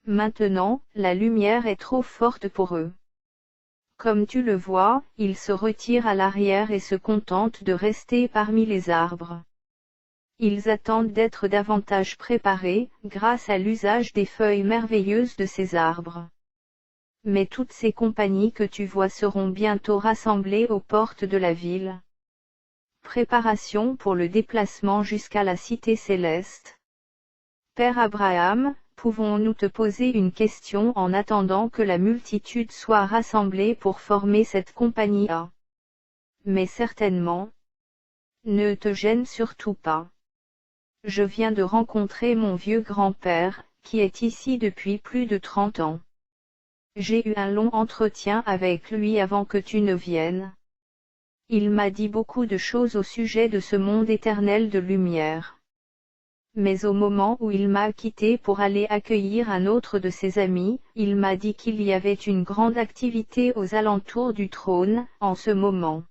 Maintenant, la lumière est trop forte pour eux. Comme tu le vois, ils se retirent à l'arrière et se contentent de rester parmi les arbres. Ils attendent d'être davantage préparés, grâce à l'usage des feuilles merveilleuses de ces arbres. Mais toutes ces compagnies que tu vois seront bientôt rassemblées aux portes de la ville. Préparation pour le déplacement jusqu'à la cité céleste. Père Abraham, pouvons-nous te poser une question en attendant que la multitude soit rassemblée pour former cette compagnie A? Mais certainement. Ne te gêne surtout pas. Je viens de rencontrer mon vieux grand-père, qui est ici depuis plus de 30 ans. J'ai eu un long entretien avec lui avant que tu ne viennes. Il m'a dit beaucoup de choses au sujet de ce monde éternel de lumière. Mais au moment où il m'a quitté pour aller accueillir un autre de ses amis, il m'a dit qu'il y avait une grande activité aux alentours du trône, en ce moment.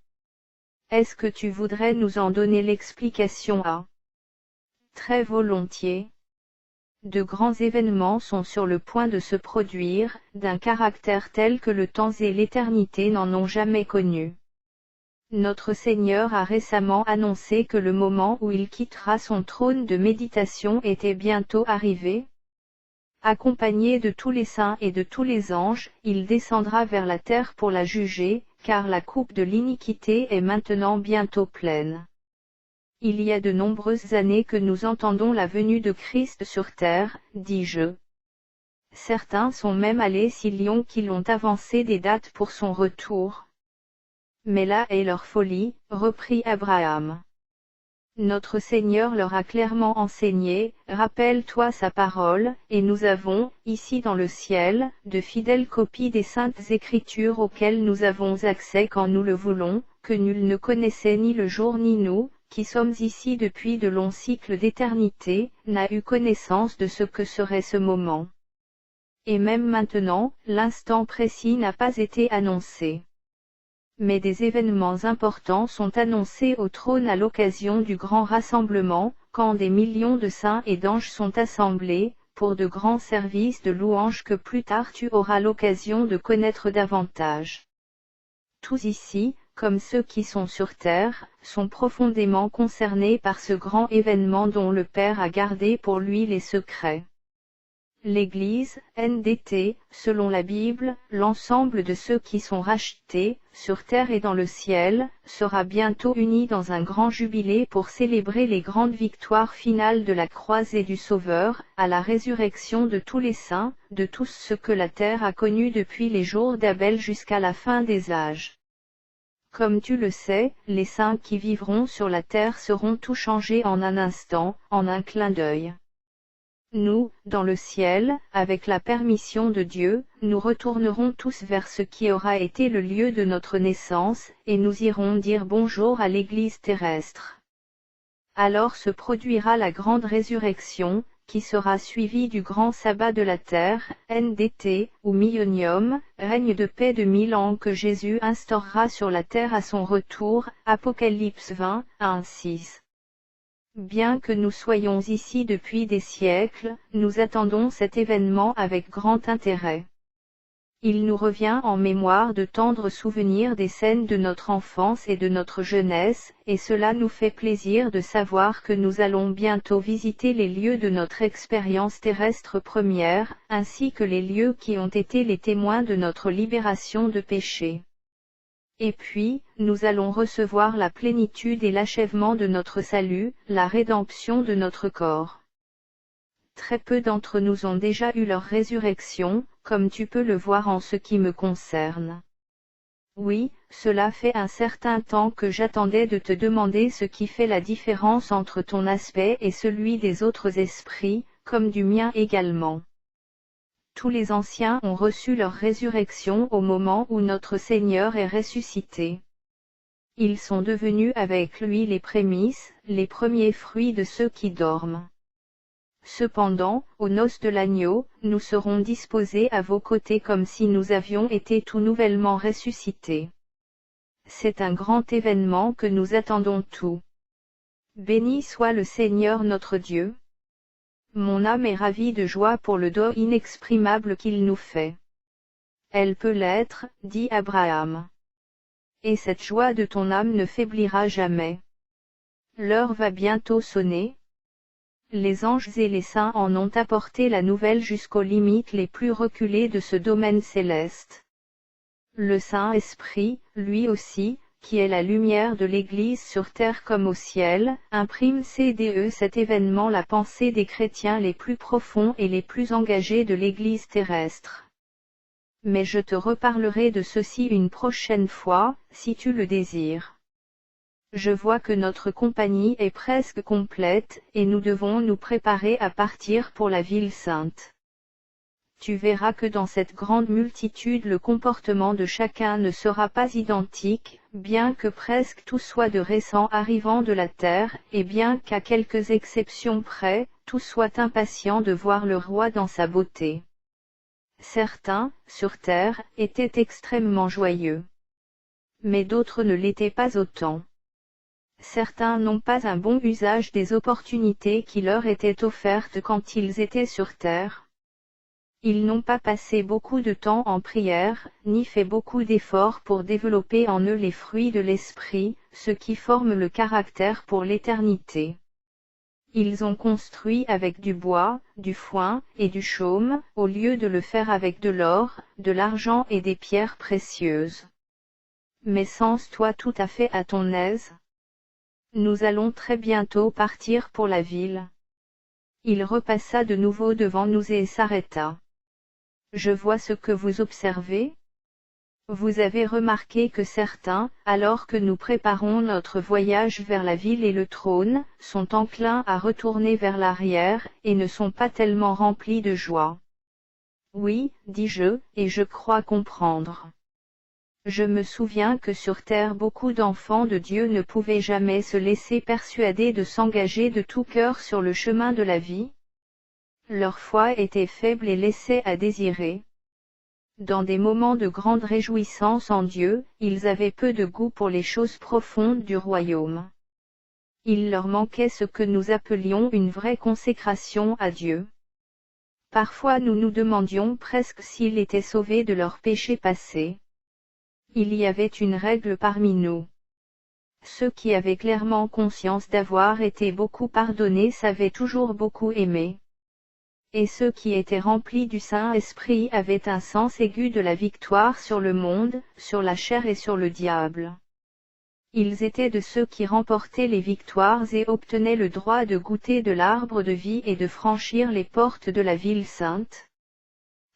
Est-ce que tu voudrais nous en donner l'explication à? Très volontiers. De grands événements sont sur le point de se produire, d'un caractère tel que le temps et l'éternité n'en ont jamais connu. Notre Seigneur a récemment annoncé que le moment où il quittera son trône de méditation était bientôt arrivé. Accompagné de tous les saints et de tous les anges, il descendra vers la terre pour la juger, car la coupe de l'iniquité est maintenant bientôt pleine. Il y a de nombreuses années que nous entendons la venue de Christ sur terre, dis-je. Certains sont même allés si loin qu'ils ont avancé des dates pour son retour. Mais là est leur folie, reprit Abraham. Notre Seigneur leur a clairement enseigné, rappelle-toi sa parole, et nous avons, ici dans le ciel, de fidèles copies des saintes écritures auxquelles nous avons accès quand nous le voulons, que nul ne connaissait ni le jour ni nous, qui sommes ici depuis de longs cycles d'éternité, n'a eu connaissance de ce que serait ce moment. Et même maintenant, l'instant précis n'a pas été annoncé. Mais des événements importants sont annoncés au trône à l'occasion du grand rassemblement, quand des millions de saints et d'anges sont assemblés, pour de grands services de louange que plus tard tu auras l'occasion de connaître davantage. Tous ici, comme ceux qui sont sur terre, sont profondément concernés par ce grand événement dont le Père a gardé pour lui les secrets. L'Église, NDT, selon la Bible, l'ensemble de ceux qui sont rachetés, sur terre et dans le ciel, sera bientôt unie dans un grand jubilé pour célébrer les grandes victoires finales de la croix et du Sauveur, à la résurrection de tous les saints, de tous ceux que la terre a connus depuis les jours d'Abel jusqu'à la fin des âges. Comme tu le sais, les saints qui vivront sur la terre seront tout changés en un instant, en un clin d'œil. Nous, dans le ciel, avec la permission de Dieu, nous retournerons tous vers ce qui aura été le lieu de notre naissance, et nous irons dire bonjour à l'Église terrestre. Alors se produira la grande résurrection, qui sera suivie du grand sabbat de la terre, NDT, ou millénium, règne de paix de 1000 ans que Jésus instaurera sur la terre à son retour, Apocalypse 20, 1-6. Bien que nous soyons ici depuis des siècles, nous attendons cet événement avec grand intérêt. Il nous revient en mémoire de tendres souvenirs des scènes de notre enfance et de notre jeunesse, et cela nous fait plaisir de savoir que nous allons bientôt visiter les lieux de notre expérience terrestre première, ainsi que les lieux qui ont été les témoins de notre libération de péché. Et puis, nous allons recevoir la plénitude et l'achèvement de notre salut, la rédemption de notre corps. Très peu d'entre nous ont déjà eu leur résurrection, comme tu peux le voir en ce qui me concerne. Oui, cela fait un certain temps que j'attendais de te demander ce qui fait la différence entre ton aspect et celui des autres esprits, comme du mien également. Tous les anciens ont reçu leur résurrection au moment où notre Seigneur est ressuscité. Ils sont devenus avec lui les prémices, les premiers fruits de ceux qui dorment. Cependant, aux noces de l'agneau, nous serons disposés à vos côtés comme si nous avions été tout nouvellement ressuscités. C'est un grand événement que nous attendons tous. Béni soit le Seigneur notre Dieu. Mon âme est ravie de joie pour le don inexprimable qu'il nous fait. Elle peut l'être, dit Abraham. Et cette joie de ton âme ne faiblira jamais. L'heure va bientôt sonner. Les anges et les saints en ont apporté la nouvelle jusqu'aux limites les plus reculées de ce domaine céleste. Le Saint-Esprit, lui aussi, qui est la lumière de l'Église sur terre comme au ciel, imprime cet événement la pensée des chrétiens les plus profonds et les plus engagés de l'Église terrestre. Mais je te reparlerai de ceci une prochaine fois, si tu le désires. Je vois que notre compagnie est presque complète, et nous devons nous préparer à partir pour la ville sainte. Tu verras que dans cette grande multitude le comportement de chacun ne sera pas identique, bien que presque tous soient de récents arrivants de la terre, et bien qu'à quelques exceptions près, tous soient impatients de voir le roi dans sa beauté. Certains, sur terre, étaient extrêmement joyeux. Mais d'autres ne l'étaient pas autant. Certains n'ont pas un bon usage des opportunités qui leur étaient offertes quand ils étaient sur terre. Ils n'ont pas passé beaucoup de temps en prière, ni fait beaucoup d'efforts pour développer en eux les fruits de l'esprit, ce qui forme le caractère pour l'éternité. Ils ont construit avec du bois, du foin, et du chaume, au lieu de le faire avec de l'or, de l'argent et des pierres précieuses. Mais sens-toi tout à fait à ton aise. Nous allons très bientôt partir pour la ville. Il repassa de nouveau devant nous et s'arrêta. Je vois ce que vous observez. Vous avez remarqué que certains, alors que nous préparons notre voyage vers la ville et le trône, sont enclins à retourner vers l'arrière, et ne sont pas tellement remplis de joie. Oui, dis-je, et je crois comprendre. Je me souviens que sur terre beaucoup d'enfants de Dieu ne pouvaient jamais se laisser persuader de s'engager de tout cœur sur le chemin de la vie. Leur foi était faible et laissait à désirer. Dans des moments de grande réjouissance en Dieu, ils avaient peu de goût pour les choses profondes du royaume. Il leur manquait ce que nous appelions une vraie consécration à Dieu. Parfois nous nous demandions presque s'ils étaient sauvés de leurs péchés passés. Il y avait une règle parmi nous. Ceux qui avaient clairement conscience d'avoir été beaucoup pardonnés savaient toujours beaucoup aimer. Et ceux qui étaient remplis du Saint-Esprit avaient un sens aigu de la victoire sur le monde, sur la chair et sur le diable. Ils étaient de ceux qui remportaient les victoires et obtenaient le droit de goûter de l'arbre de vie et de franchir les portes de la ville sainte.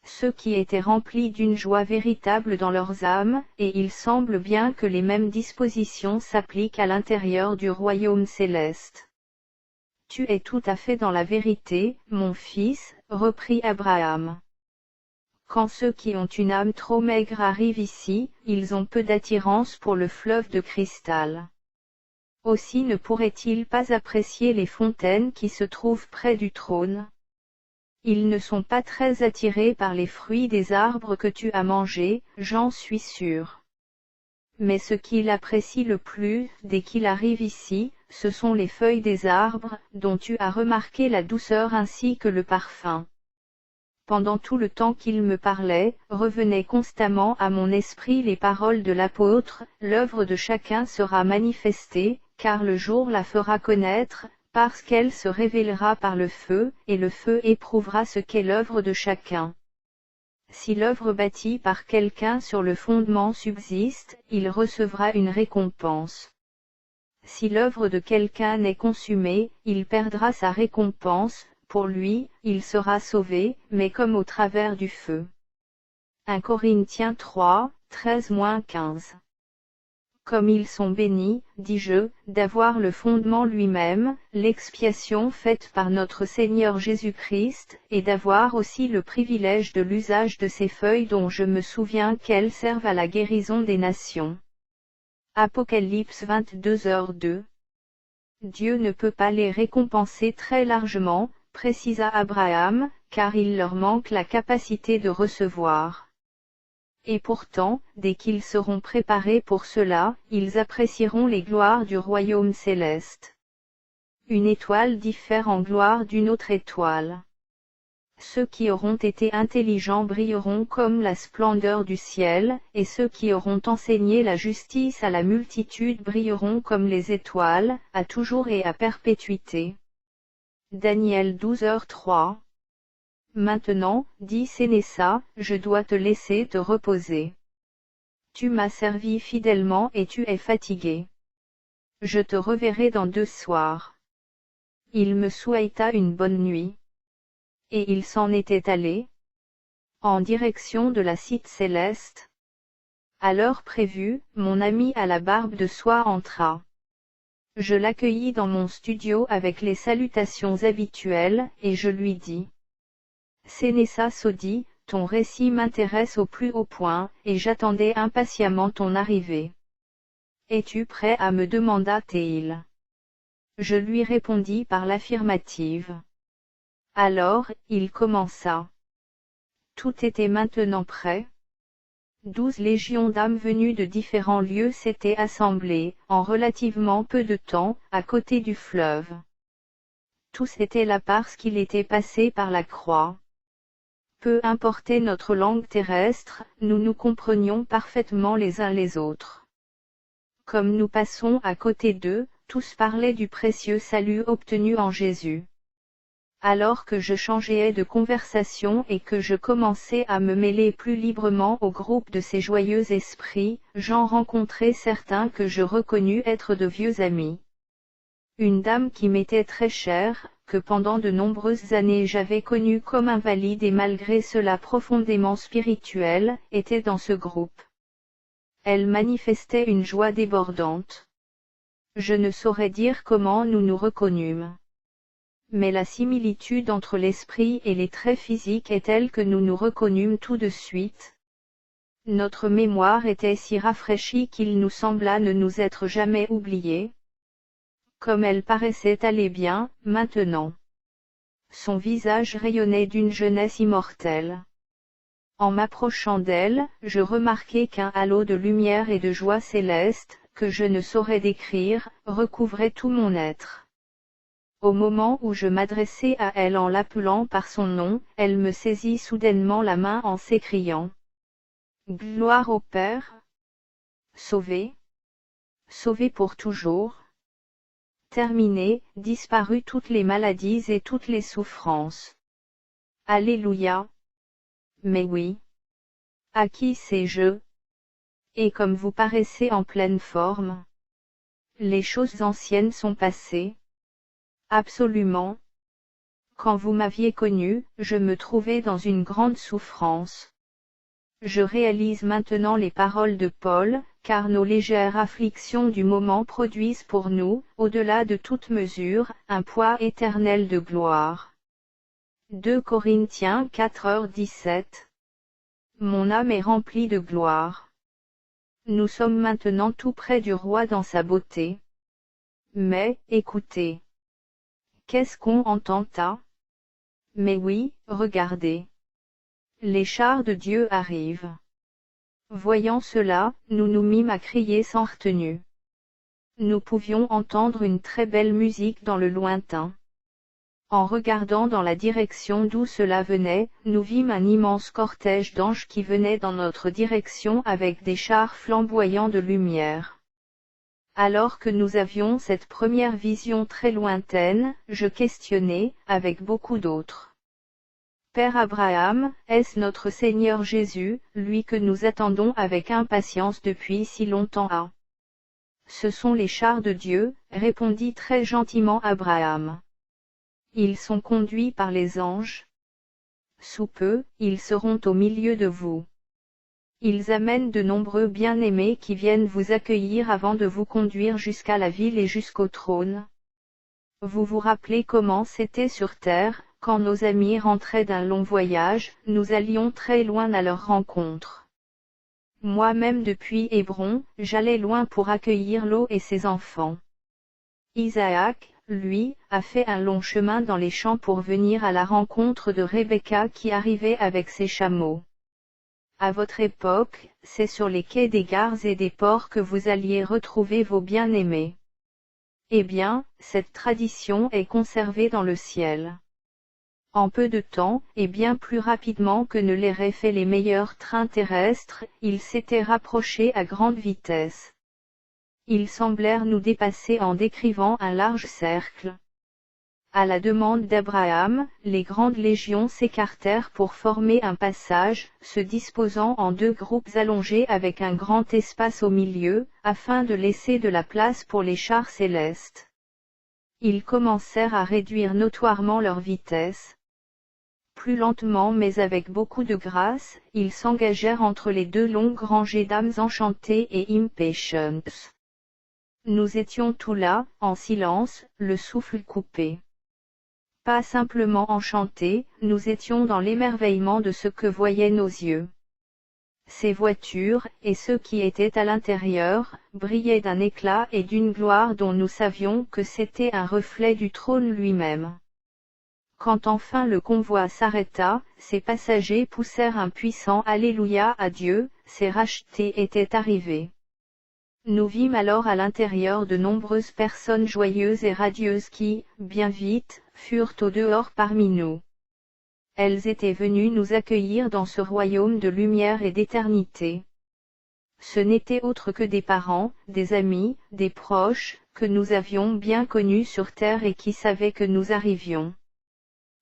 Ceux qui étaient remplis d'une joie véritable dans leurs âmes, et il semble bien que les mêmes dispositions s'appliquent à l'intérieur du royaume céleste. Tu es tout à fait dans la vérité, mon fils, reprit Abraham. Quand ceux qui ont une âme trop maigre arrivent ici, ils ont peu d'attirance pour le fleuve de cristal. Aussi ne pourraient-ils pas apprécier les fontaines qui se trouvent près du trône? Ils ne sont pas très attirés par les fruits des arbres que tu as mangés, j'en suis sûr. Mais ce qu'il apprécie le plus, dès qu'il arrive ici, ce sont les feuilles des arbres, dont tu as remarqué la douceur ainsi que le parfum. Pendant tout le temps qu'il me parlait, revenaient constamment à mon esprit les paroles de l'apôtre, l'œuvre de chacun sera manifestée, car le jour la fera connaître, parce qu'elle se révélera par le feu, et le feu éprouvera ce qu'est l'œuvre de chacun. Si l'œuvre bâtie par quelqu'un sur le fondement subsiste, il recevra une récompense. Si l'œuvre de quelqu'un est consumée, il perdra sa récompense, pour lui, il sera sauvé, mais comme au travers du feu. 1 Corinthiens 3, 13-15. Comme ils sont bénis, dis-je, d'avoir le fondement lui-même, l'expiation faite par notre Seigneur Jésus-Christ, et d'avoir aussi le privilège de l'usage de ces feuilles dont je me souviens qu'elles servent à la guérison des nations. Apocalypse 22h2. Dieu ne peut pas les récompenser très largement, précisa Abraham, car il leur manque la capacité de recevoir. Et pourtant, dès qu'ils seront préparés pour cela, ils apprécieront les gloires du royaume céleste. Une étoile diffère en gloire d'une autre étoile. Ceux qui auront été intelligents brilleront comme la splendeur du ciel, et ceux qui auront enseigné la justice à la multitude brilleront comme les étoiles, à toujours et à perpétuité. Daniel 12h3. Maintenant, dit Sénéssa, je dois te laisser te reposer. Tu m'as servi fidèlement et tu es fatigué. Je te reverrai dans 2 soirs. Il me souhaita une bonne nuit. Et il s'en était allé, en direction de la cité céleste. À l'heure prévue, mon ami à la barbe de soie entra. Je l'accueillis dans mon studio avec les salutations habituelles, et je lui dis: Sénéssa Sodi, ton récit m'intéresse au plus haut point, et j'attendais impatiemment ton arrivée. Es-tu prêt à me demanda-t-il. Je lui répondis par l'affirmative. Alors, il commença. Tout était maintenant prêt. 12 légions d'âmes venues de différents lieux s'étaient assemblées, en relativement peu de temps, à côté du fleuve. Tous étaient là parce qu'il était passé par la croix. Peu importait notre langue terrestre, nous nous comprenions parfaitement les uns les autres. Comme nous passons à côté d'eux, tous parlaient du précieux salut obtenu en Jésus. Alors que je changeais de conversation et que je commençais à me mêler plus librement au groupe de ces joyeux esprits, j'en rencontrai certains que je reconnus être de vieux amis. Une dame qui m'était très chère, que pendant de nombreuses années j'avais connue comme invalide et malgré cela profondément spirituelle, était dans ce groupe. Elle manifestait une joie débordante. Je ne saurais dire comment nous nous reconnûmes. Mais la similitude entre l'esprit et les traits physiques est telle que nous nous reconnûmes tout de suite. Notre mémoire était si rafraîchie qu'il nous sembla ne nous être jamais oubliés. Comme elle paraissait aller bien, maintenant. Son visage rayonnait d'une jeunesse immortelle. En m'approchant d'elle, je remarquai qu'un halo de lumière et de joie céleste, que je ne saurais décrire, recouvrait tout mon être. Au moment où je m'adressai à elle en l'appelant par son nom, elle me saisit soudainement la main en s'écriant: Gloire au Père! Sauvé! Sauvé pour toujours! Terminé, disparu toutes les maladies et toutes les souffrances. Alléluia! Mais oui! À qui sais-je? Et comme vous paraissez en pleine forme, les choses anciennes sont passées. Absolument. Quand vous m'aviez connu, je me trouvais dans une grande souffrance. Je réalise maintenant les paroles de Paul, car nos légères afflictions du moment produisent pour nous, au-delà de toute mesure, un poids éternel de gloire. 2 Corinthiens 4h17. Mon âme est remplie de gloire. Nous sommes maintenant tout près du roi dans sa beauté. Mais, écoutez. Qu'est-ce qu'on entend là? Mais oui, regardez. Les chars de Dieu arrivent. Voyant cela, nous nous mîmes à crier sans retenue. Nous pouvions entendre une très belle musique dans le lointain. En regardant dans la direction d'où cela venait, nous vîmes un immense cortège d'anges qui venaient dans notre direction avec des chars flamboyants de lumière. Alors que nous avions cette première vision très lointaine, je questionnai, avec beaucoup d'autres. Père Abraham, est-ce notre Seigneur Jésus, lui que nous attendons avec impatience depuis si longtemps? Ah! Ce sont les chars de Dieu, répondit très gentiment Abraham. Ils sont conduits par les anges. Sous peu, ils seront au milieu de vous. Ils amènent de nombreux bien-aimés qui viennent vous accueillir avant de vous conduire jusqu'à la ville et jusqu'au trône. Vous vous rappelez comment c'était sur terre, quand nos amis rentraient d'un long voyage, nous allions très loin à leur rencontre. Moi-même depuis Hébron, j'allais loin pour accueillir Lot et ses enfants. Isaac, lui, a fait un long chemin dans les champs pour venir à la rencontre de Rebecca qui arrivait avec ses chameaux. À votre époque, c'est sur les quais des gares et des ports que vous alliez retrouver vos bien-aimés. Eh bien, cette tradition est conservée dans le ciel. En peu de temps, et bien plus rapidement que ne l'auraient fait les meilleurs trains terrestres, ils s'étaient rapprochés à grande vitesse. Ils semblèrent nous dépasser en décrivant un large cercle. À la demande d'Abraham, les grandes légions s'écartèrent pour former un passage, se disposant en deux groupes allongés avec un grand espace au milieu, afin de laisser de la place pour les chars célestes. Ils commencèrent à réduire notoirement leur vitesse. Plus lentement mais avec beaucoup de grâce, ils s'engagèrent entre les deux longues rangées d'âmes enchantées et impatients. Nous étions tous là, en silence, le souffle coupé. Pas simplement enchantés, nous étions dans l'émerveillement de ce que voyaient nos yeux. Ces voitures, et ceux qui étaient à l'intérieur, brillaient d'un éclat et d'une gloire dont nous savions que c'était un reflet du trône lui-même. Quand enfin le convoi s'arrêta, ses passagers poussèrent un puissant Alléluia à Dieu, ses rachetés étaient arrivés. Nous vîmes alors à l'intérieur de nombreuses personnes joyeuses et radieuses qui, bien vite, furent au dehors parmi nous. Elles étaient venues nous accueillir dans ce royaume de lumière et d'éternité. Ce n'étaient autres que des parents, des amis, des proches, que nous avions bien connus sur terre et qui savaient que nous arrivions.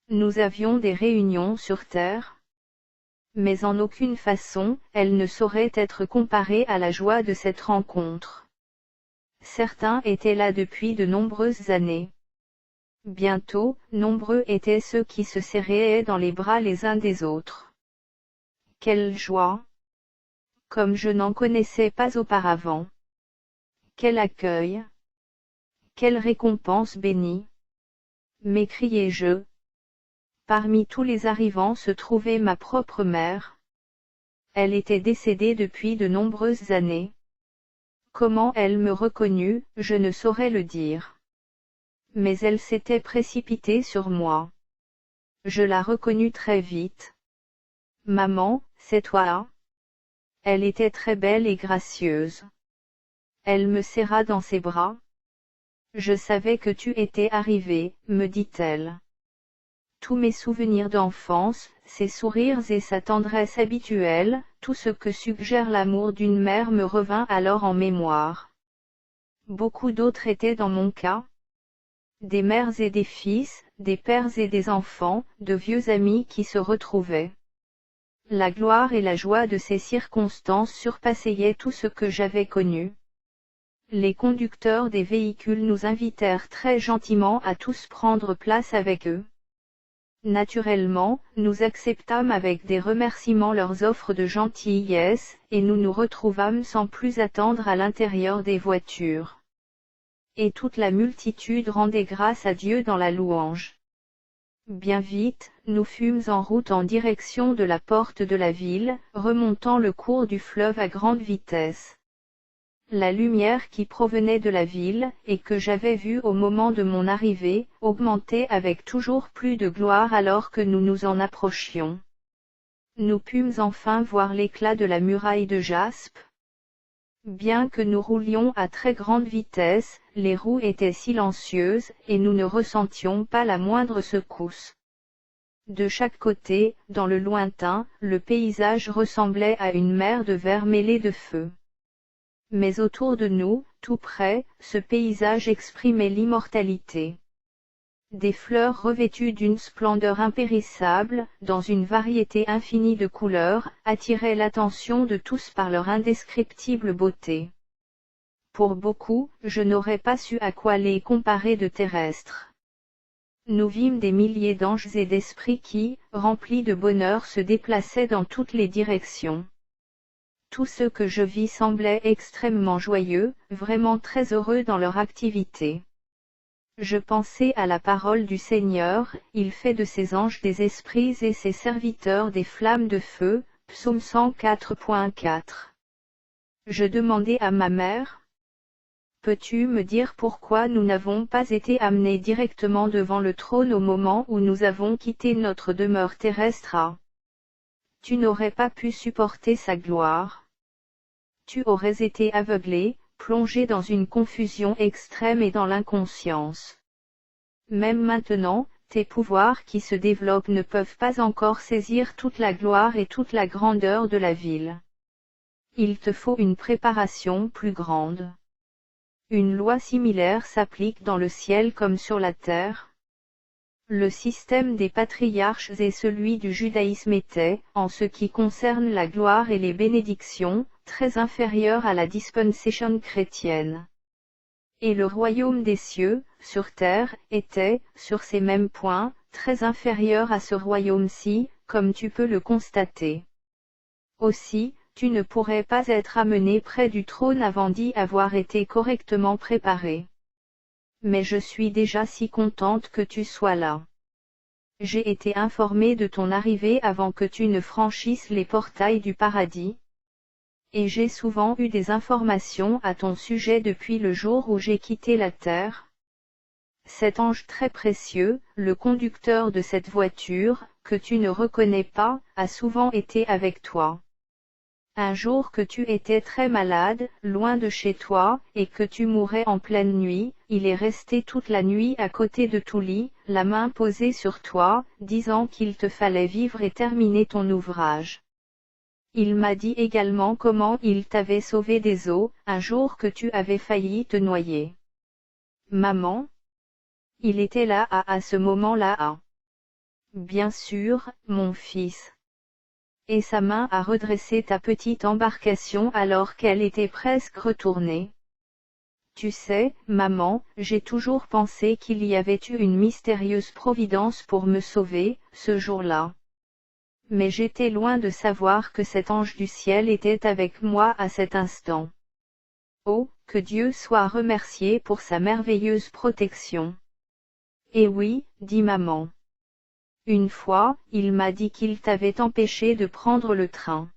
Nous avions des réunions sur terre, mais en aucune façon, elles ne sauraient être comparées à la joie de cette rencontre. Certains étaient là depuis de nombreuses années. Bientôt, nombreux étaient ceux qui se serraient dans les bras les uns des autres. Quelle joie! Comme je n'en connaissais pas auparavant. Quel accueil! Quelle récompense bénie! M'écriai-je. Parmi tous les arrivants se trouvait ma propre mère. Elle était décédée depuis de nombreuses années. Comment elle me reconnut, je ne saurais le dire. Mais elle s'était précipitée sur moi. Je la reconnus très vite. Maman, c'est toi? Elle était très belle et gracieuse. Elle me serra dans ses bras. Je savais que tu étais arrivée, me dit-elle. Tous mes souvenirs d'enfance, ses sourires et sa tendresse habituelle, tout ce que suggère l'amour d'une mère me revint alors en mémoire. Beaucoup d'autres étaient dans mon cas. Des mères et des fils, des pères et des enfants, de vieux amis qui se retrouvaient. La gloire et la joie de ces circonstances surpassaient tout ce que j'avais connu. Les conducteurs des véhicules nous invitèrent très gentiment à tous prendre place avec eux. Naturellement, nous acceptâmes avec des remerciements leurs offres de gentillesse, et nous nous retrouvâmes sans plus attendre à l'intérieur des voitures. Et toute la multitude rendait grâce à Dieu dans la louange. Bien vite, nous fûmes en route en direction de la porte de la ville, remontant le cours du fleuve à grande vitesse. La lumière qui provenait de la ville, et que j'avais vue au moment de mon arrivée, augmentait avec toujours plus de gloire alors que nous nous en approchions. Nous pûmes enfin voir l'éclat de la muraille de jaspe. Bien que nous roulions à très grande vitesse, les roues étaient silencieuses, et nous ne ressentions pas la moindre secousse. De chaque côté, dans le lointain, le paysage ressemblait à une mer de verre mêlée de feu. Mais autour de nous, tout près, ce paysage exprimait l'immortalité. Des fleurs revêtues d'une splendeur impérissable, dans une variété infinie de couleurs, attiraient l'attention de tous par leur indescriptible beauté. Pour beaucoup, je n'aurais pas su à quoi les comparer de terrestres. Nous vîmes des milliers d'anges et d'esprits qui, remplis de bonheur, se déplaçaient dans toutes les directions. Tout ce que je vis semblait extrêmement joyeux, vraiment très heureux dans leur activité. Je pensais à la parole du Seigneur, il fait de ses anges des esprits et ses serviteurs des flammes de feu, psaume 104.4. Je demandai à ma mère, peux-tu me dire pourquoi nous n'avons pas été amenés directement devant le trône au moment où nous avons quitté notre demeure terrestre? Tu n'aurais pas pu supporter sa gloire. Tu aurais été aveuglé, plongé dans une confusion extrême et dans l'inconscience. Même maintenant, tes pouvoirs qui se développent ne peuvent pas encore saisir toute la gloire et toute la grandeur de la ville. Il te faut une préparation plus grande. Une loi similaire s'applique dans le ciel comme sur la terre. Le système des patriarches et celui du judaïsme étaient, en ce qui concerne la gloire et les bénédictions, très inférieurs à la dispensation chrétienne. Et le royaume des cieux, sur terre, était, sur ces mêmes points, très inférieur à ce royaume-ci, comme tu peux le constater. Aussi, tu ne pourrais pas être amené près du trône avant d'y avoir été correctement préparé. Mais je suis déjà si contente que tu sois là. J'ai été informée de ton arrivée avant que tu ne franchisses les portails du paradis. Et j'ai souvent eu des informations à ton sujet depuis le jour où j'ai quitté la terre. Cet ange très précieux, le conducteur de cette voiture, que tu ne reconnais pas, a souvent été avec toi. Un jour que tu étais très malade, loin de chez toi, et que tu mourais en pleine nuit, il est resté toute la nuit à côté de ton lit, la main posée sur toi, disant qu'il te fallait vivre et terminer ton ouvrage. Il m'a dit également comment il t'avait sauvé des eaux, un jour que tu avais failli te noyer. Maman? Il était là à ce moment-là. Bien sûr, mon fils. Et sa main a redressé ta petite embarcation alors qu'elle était presque retournée. Tu sais, maman, j'ai toujours pensé qu'il y avait eu une mystérieuse providence pour me sauver, ce jour-là. Mais j'étais loin de savoir que cet ange du ciel était avec moi à cet instant. Oh, que Dieu soit remercié pour sa merveilleuse protection. Et oui, dit maman. Une fois, il m'a dit qu'il t'avait empêché de prendre le train.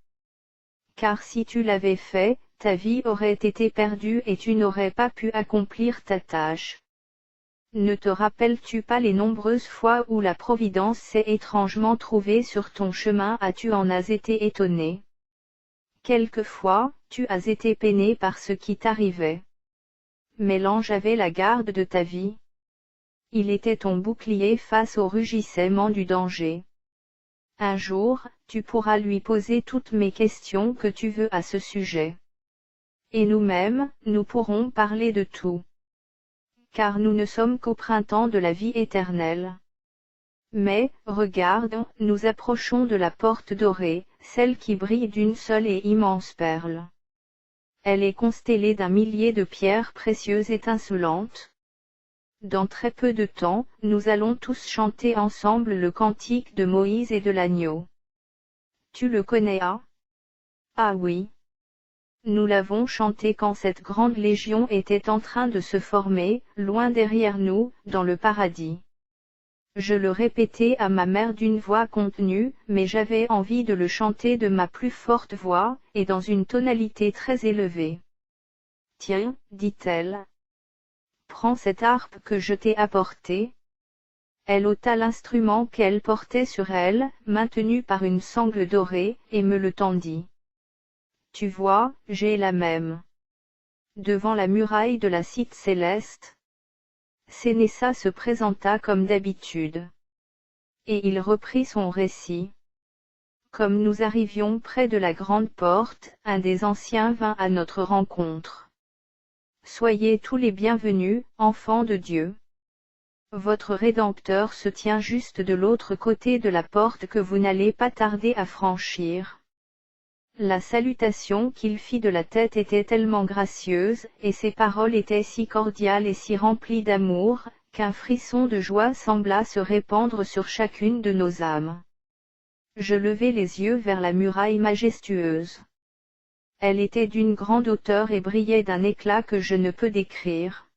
Car si tu l'avais fait, ta vie aurait été perdue et tu n'aurais pas pu accomplir ta tâche. Ne te rappelles-tu pas les nombreuses fois où la Providence s'est étrangement trouvée sur ton chemin? Tu en as été étonné. Quelquefois, tu as été peiné par ce qui t'arrivait. Mais l'ange avait la garde de ta vie. Il était ton bouclier face au rugissement du danger. Un jour, tu pourras lui poser toutes mes questions que tu veux à ce sujet. Et nous-mêmes, nous pourrons parler de tout. Car nous ne sommes qu'au printemps de la vie éternelle. Mais, regarde, nous approchons de la porte dorée, celle qui brille d'une seule et immense perle. Elle est constellée d'un millier de pierres précieuses étincelantes. Dans très peu de temps, nous allons tous chanter ensemble le cantique de Moïse et de l'agneau. Tu le connais, ah? Ah oui. Nous l'avons chanté quand cette grande légion était en train de se former, loin derrière nous, dans le paradis. Je le répétais à ma mère d'une voix contenue, mais j'avais envie de le chanter de ma plus forte voix, et dans une tonalité très élevée. Tiens, dit-elle. Prends cette harpe que je t'ai apportée. Elle ôta l'instrument qu'elle portait sur elle, maintenu par une sangle dorée, et me le tendit. Tu vois, j'ai la même. Devant la muraille de la cité céleste. Sénéssa se présenta comme d'habitude. Et il reprit son récit. Comme nous arrivions près de la grande porte, un des anciens vint à notre rencontre. Soyez tous les bienvenus, enfants de Dieu. Votre Rédempteur se tient juste de l'autre côté de la porte que vous n'allez pas tarder à franchir. La salutation qu'il fit de la tête était tellement gracieuse, et ses paroles étaient si cordiales et si remplies d'amour, qu'un frisson de joie sembla se répandre sur chacune de nos âmes. Je levai les yeux vers la muraille majestueuse. Elle était d'une grande hauteur et brillait d'un éclat que je ne peux décrire.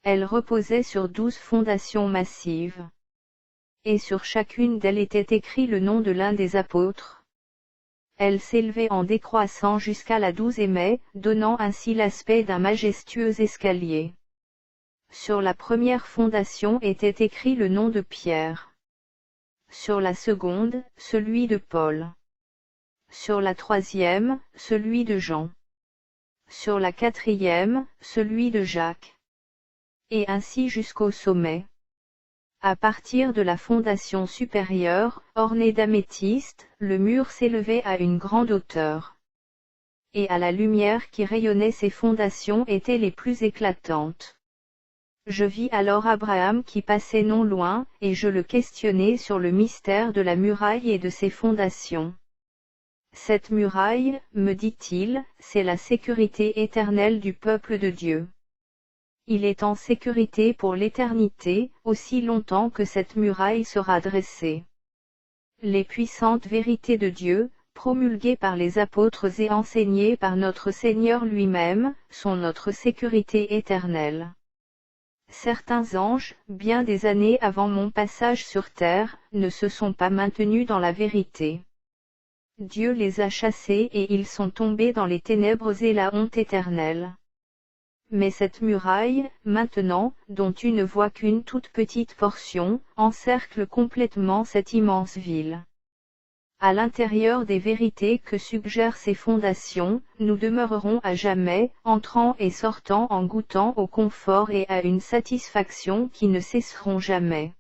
Elle reposait sur 12 fondations massives. Et sur chacune d'elles était écrit le nom de l'un des apôtres. Elle s'élevait en décroissant jusqu'à la 12e mai, donnant ainsi l'aspect d'un majestueux escalier. Sur la première fondation était écrit le nom de Pierre. Sur la seconde, celui de Paul. Sur la troisième, celui de Jean. Sur la quatrième, celui de Jacques. Et ainsi jusqu'au sommet. À partir de la fondation supérieure, ornée d'améthyste, le mur s'élevait à une grande hauteur. Et à la lumière qui rayonnait ses fondations étaient les plus éclatantes. Je vis alors Abraham qui passait non loin, et je le questionnai sur le mystère de la muraille et de ses fondations. Cette muraille, me dit-il, c'est la sécurité éternelle du peuple de Dieu. Il est en sécurité pour l'éternité, aussi longtemps que cette muraille sera dressée. Les puissantes vérités de Dieu, promulguées par les apôtres et enseignées par notre Seigneur lui-même, sont notre sécurité éternelle. Certains anges, bien des années avant mon passage sur terre, ne se sont pas maintenus dans la vérité. Dieu les a chassés et ils sont tombés dans les ténèbres et la honte éternelle. Mais cette muraille, maintenant, dont tu ne vois qu'une toute petite portion, encercle complètement cette immense ville. À l'intérieur des vérités que suggèrent ces fondations, nous demeurerons à jamais, entrant et sortant en goûtant au confort et à une satisfaction qui ne cesseront jamais.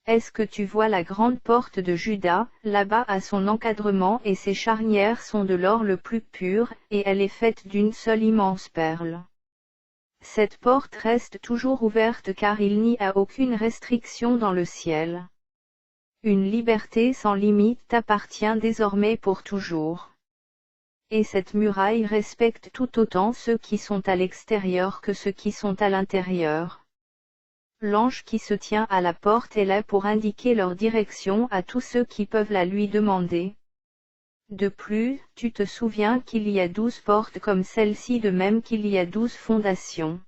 Est-ce que tu vois la grande porte de Juda, là-bas à son encadrement et ses charnières sont de l'or le plus pur, et elle est faite d'une seule immense perle. Cette porte reste toujours ouverte car il n'y a aucune restriction dans le ciel. Une liberté sans limite t'appartient désormais pour toujours. Et cette muraille respecte tout autant ceux qui sont à l'extérieur que ceux qui sont à l'intérieur. L'ange qui se tient à la porte est là pour indiquer leur direction à tous ceux qui peuvent la lui demander. De plus, tu te souviens qu'il y a 12 portes comme celle-ci de même qu'il y a 12 fondations.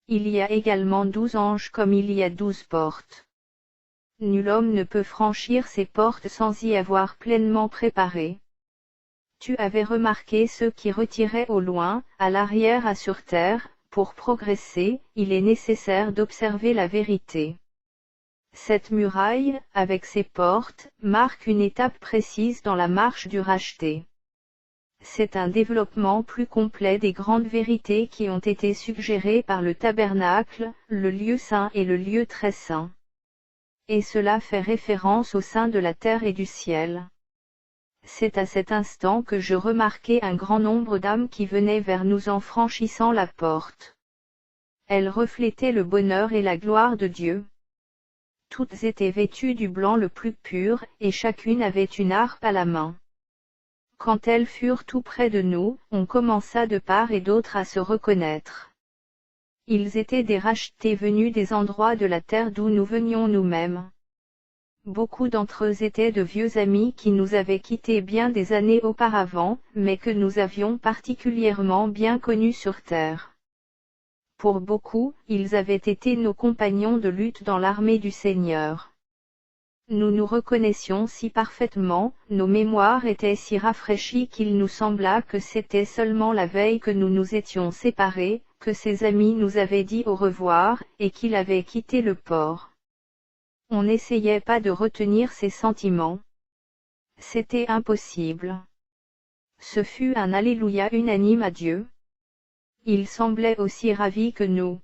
Il y a également 12 anges comme il y a 12 portes. Nul homme ne peut franchir ces portes sans y avoir pleinement préparé. Tu avais remarqué ceux qui retiraient au loin, à l'arrière à sur terre. Pour progresser, il est nécessaire d'observer la vérité. Cette muraille, avec ses portes, marque une étape précise dans la marche du racheté. C'est un développement plus complet des grandes vérités qui ont été suggérées par le tabernacle, le lieu saint et le lieu très saint. Et cela fait référence au sein de la terre et du ciel. C'est à cet instant que je remarquai un grand nombre d'âmes qui venaient vers nous en franchissant la porte. Elles reflétaient le bonheur et la gloire de Dieu. Toutes étaient vêtues du blanc le plus pur, et chacune avait une harpe à la main. Quand elles furent tout près de nous, on commença de part et d'autre à se reconnaître. Ils étaient des rachetés venus des endroits de la terre d'où nous venions nous-mêmes. Beaucoup d'entre eux étaient de vieux amis qui nous avaient quittés bien des années auparavant, mais que nous avions particulièrement bien connus sur terre. Pour beaucoup, ils avaient été nos compagnons de lutte dans l'armée du Seigneur. Nous nous reconnaissions si parfaitement, nos mémoires étaient si rafraîchies qu'il nous sembla que c'était seulement la veille que nous nous étions séparés, que ces amis nous avaient dit au revoir, et qu'il avait quitté le port. On n'essayait pas de retenir ces sentiments. C'était impossible. Ce fut un Alléluia unanime à Dieu. Il semblait aussi ravi que nous.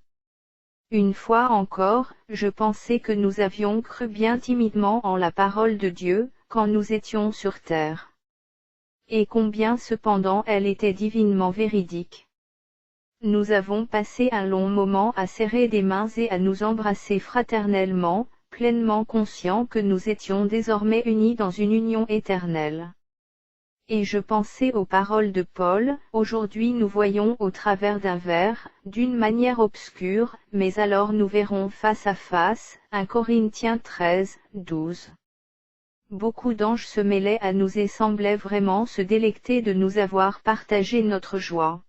Une fois encore, je pensais que nous avions cru bien timidement en la parole de Dieu, quand nous étions sur terre. Et combien cependant elle était divinement véridique. Nous avons passé un long moment à serrer des mains et à nous embrasser fraternellement, pleinement conscients que nous étions désormais unis dans une union éternelle. Et je pensais aux paroles de Paul, aujourd'hui nous voyons au travers d'un verre, d'une manière obscure, mais alors nous verrons face à face, 1 Corinthiens 13, 12. Beaucoup d'anges se mêlaient à nous et semblaient vraiment se délecter de nous avoir partagé notre joie.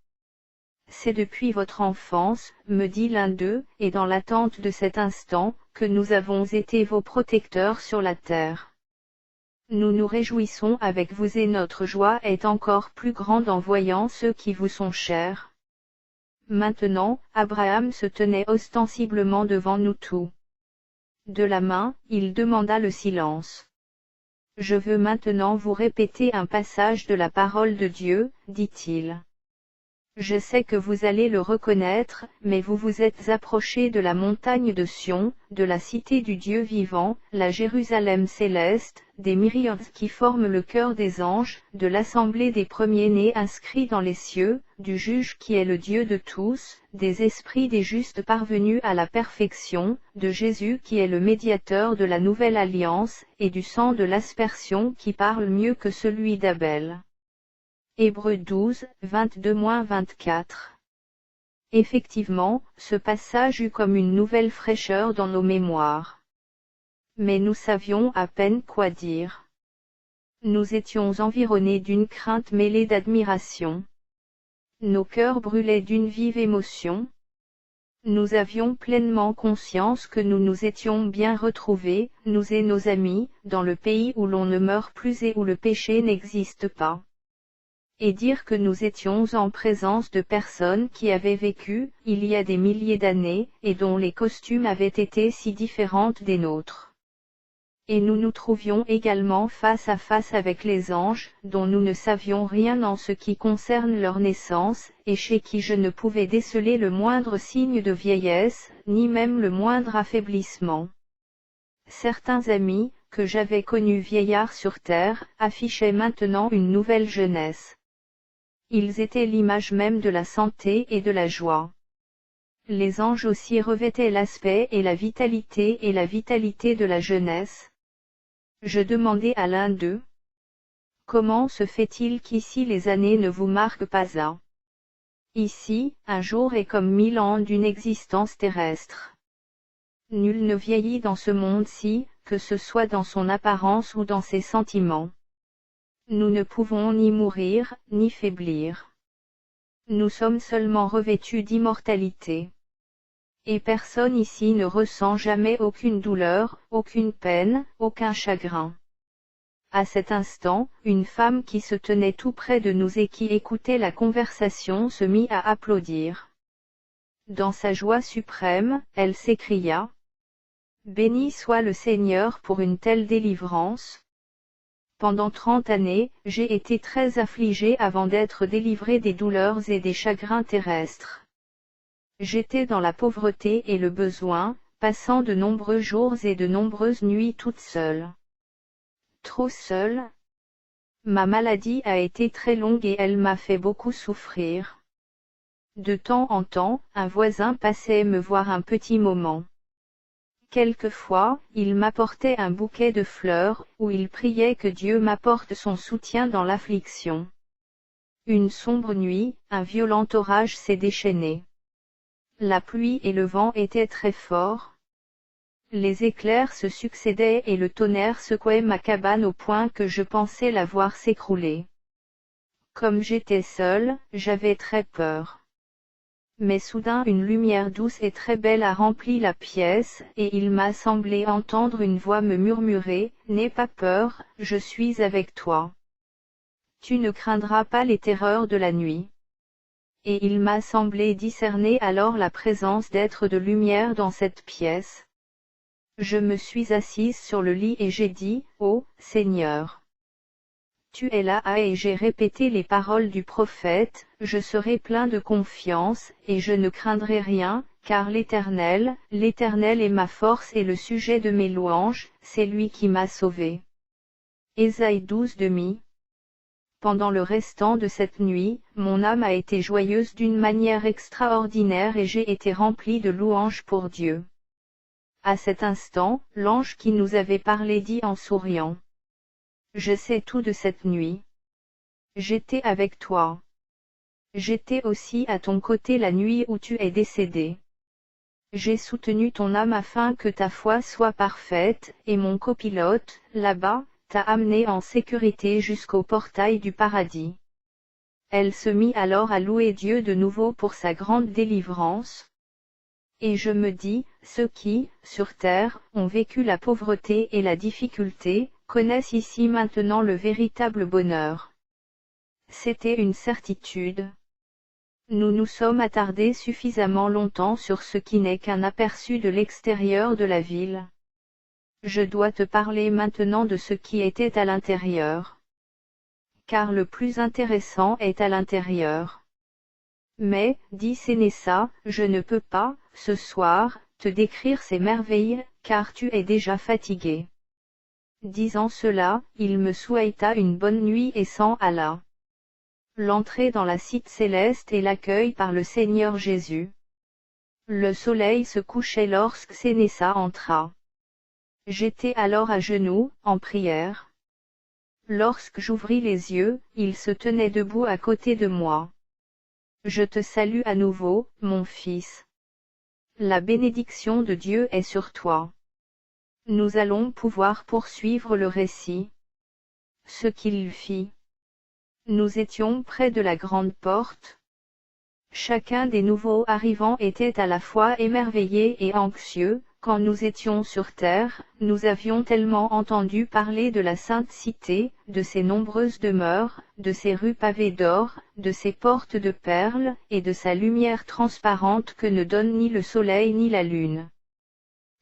C'est depuis votre enfance, me dit l'un d'eux, et dans l'attente de cet instant, que nous avons été vos protecteurs sur la terre. Nous nous réjouissons avec vous et notre joie est encore plus grande en voyant ceux qui vous sont chers. Maintenant, Abraham se tenait ostensiblement devant nous tous. De la main, il demanda le silence. Je veux maintenant vous répéter un passage de la parole de Dieu, dit-il. Je sais que vous allez le reconnaître, mais vous vous êtes approchés de la montagne de Sion, de la cité du Dieu vivant, la Jérusalem céleste, des myriades qui forment le cœur des anges, de l'assemblée des premiers-nés inscrits dans les cieux, du juge qui est le Dieu de tous, des esprits des justes parvenus à la perfection, de Jésus qui est le médiateur de la nouvelle alliance, et du sang de l'aspersion qui parle mieux que celui d'Abel. Hébreux 12, 22-24. Effectivement, ce passage eut comme une nouvelle fraîcheur dans nos mémoires. Mais nous savions à peine quoi dire. Nous étions environnés d'une crainte mêlée d'admiration. Nos cœurs brûlaient d'une vive émotion. Nous avions pleinement conscience que nous nous étions bien retrouvés, nous et nos amis, dans le pays où l'on ne meurt plus et où le péché n'existe pas. Et dire que nous étions en présence de personnes qui avaient vécu, il y a des milliers d'années, et dont les costumes avaient été si différentes des nôtres. Et nous nous trouvions également face à face avec les anges, dont nous ne savions rien en ce qui concerne leur naissance, et chez qui je ne pouvais déceler le moindre signe de vieillesse, ni même le moindre affaiblissement. Certains amis, que j'avais connus vieillards sur terre, affichaient maintenant une nouvelle jeunesse. Ils étaient l'image même de la santé et de la joie. Les anges aussi revêtaient l'aspect et la vitalité de la jeunesse. Je demandai à l'un d'eux: comment se fait-il qu'ici les années ne vous marquent pas à? Ici, un jour est comme 1000 ans d'une existence terrestre. Nul ne vieillit dans ce monde-ci, que ce soit dans son apparence ou dans ses sentiments. Nous ne pouvons ni mourir, ni faiblir. Nous sommes seulement revêtus d'immortalité. Et personne ici ne ressent jamais aucune douleur, aucune peine, aucun chagrin. À cet instant, une femme qui se tenait tout près de nous et qui écoutait la conversation se mit à applaudir. Dans sa joie suprême, elle s'écria: béni soit le Seigneur pour une telle délivrance. Pendant 30 années, j'ai été très affligée avant d'être délivrée des douleurs et des chagrins terrestres. J'étais dans la pauvreté et le besoin, passant de nombreux jours et de nombreuses nuits toute seule. Trop seule. Ma maladie a été très longue et elle m'a fait beaucoup souffrir. De temps en temps, un voisin passait me voir un petit moment. Quelquefois, il m'apportait un bouquet de fleurs, ou il priait que Dieu m'apporte son soutien dans l'affliction. Une sombre nuit, un violent orage s'est déchaîné. La pluie et le vent étaient très forts. Les éclairs se succédaient et le tonnerre secouait ma cabane au point que je pensais la voir s'écrouler. Comme j'étais seule, j'avais très peur. Mais soudain une lumière douce et très belle a rempli la pièce, et il m'a semblé entendre une voix me murmurer: n'aie pas peur, je suis avec toi. Tu ne craindras pas les terreurs de la nuit. Et il m'a semblé discerner alors la présence d'êtres de lumière dans cette pièce. Je me suis assise sur le lit et j'ai dit: ô Seigneur, tu es là, et j'ai répété les paroles du prophète: je serai plein de confiance, et je ne craindrai rien, car l'Éternel est ma force et le sujet de mes louanges, c'est lui qui m'a sauvé. Ésaïe 12:2. Pendant le restant de cette nuit, mon âme a été joyeuse d'une manière extraordinaire et j'ai été remplie de louanges pour Dieu. À cet instant, l'ange qui nous avait parlé dit en souriant: je sais tout de cette nuit. J'étais avec toi. J'étais aussi à ton côté la nuit où tu es décédé. J'ai soutenu ton âme afin que ta foi soit parfaite, et mon copilote, là-bas, t'a amené en sécurité jusqu'au portail du paradis. Elle se mit alors à louer Dieu de nouveau pour sa grande délivrance. Et je me dis: ceux qui, sur terre, ont vécu la pauvreté et la difficulté, connaissent ici maintenant le véritable bonheur. C'était une certitude. Nous nous sommes attardés suffisamment longtemps sur ce qui n'est qu'un aperçu de l'extérieur de la ville. Je dois te parler maintenant de ce qui était à l'intérieur. Car le plus intéressant est à l'intérieur. Mais, dit Sénéssa, je ne peux pas, ce soir, te décrire ces merveilles, car tu es déjà fatigué. Disant cela, il me souhaita une bonne nuit et s'en alla. L'entrée dans la cité céleste et l'accueil par le Seigneur Jésus. Le soleil se couchait lorsque Sénéssa entra. J'étais alors à genoux, en prière. Lorsque j'ouvris les yeux, il se tenait debout à côté de moi. Je te salue à nouveau, mon fils. La bénédiction de Dieu est sur toi. Nous allons pouvoir poursuivre le récit. Ce qu'il fit. Nous étions près de la grande porte. Chacun des nouveaux arrivants était à la fois émerveillé et anxieux. Quand nous étions sur terre, nous avions tellement entendu parler de la sainte cité, de ses nombreuses demeures, de ses rues pavées d'or, de ses portes de perles, et de sa lumière transparente que ne donne ni le soleil ni la lune.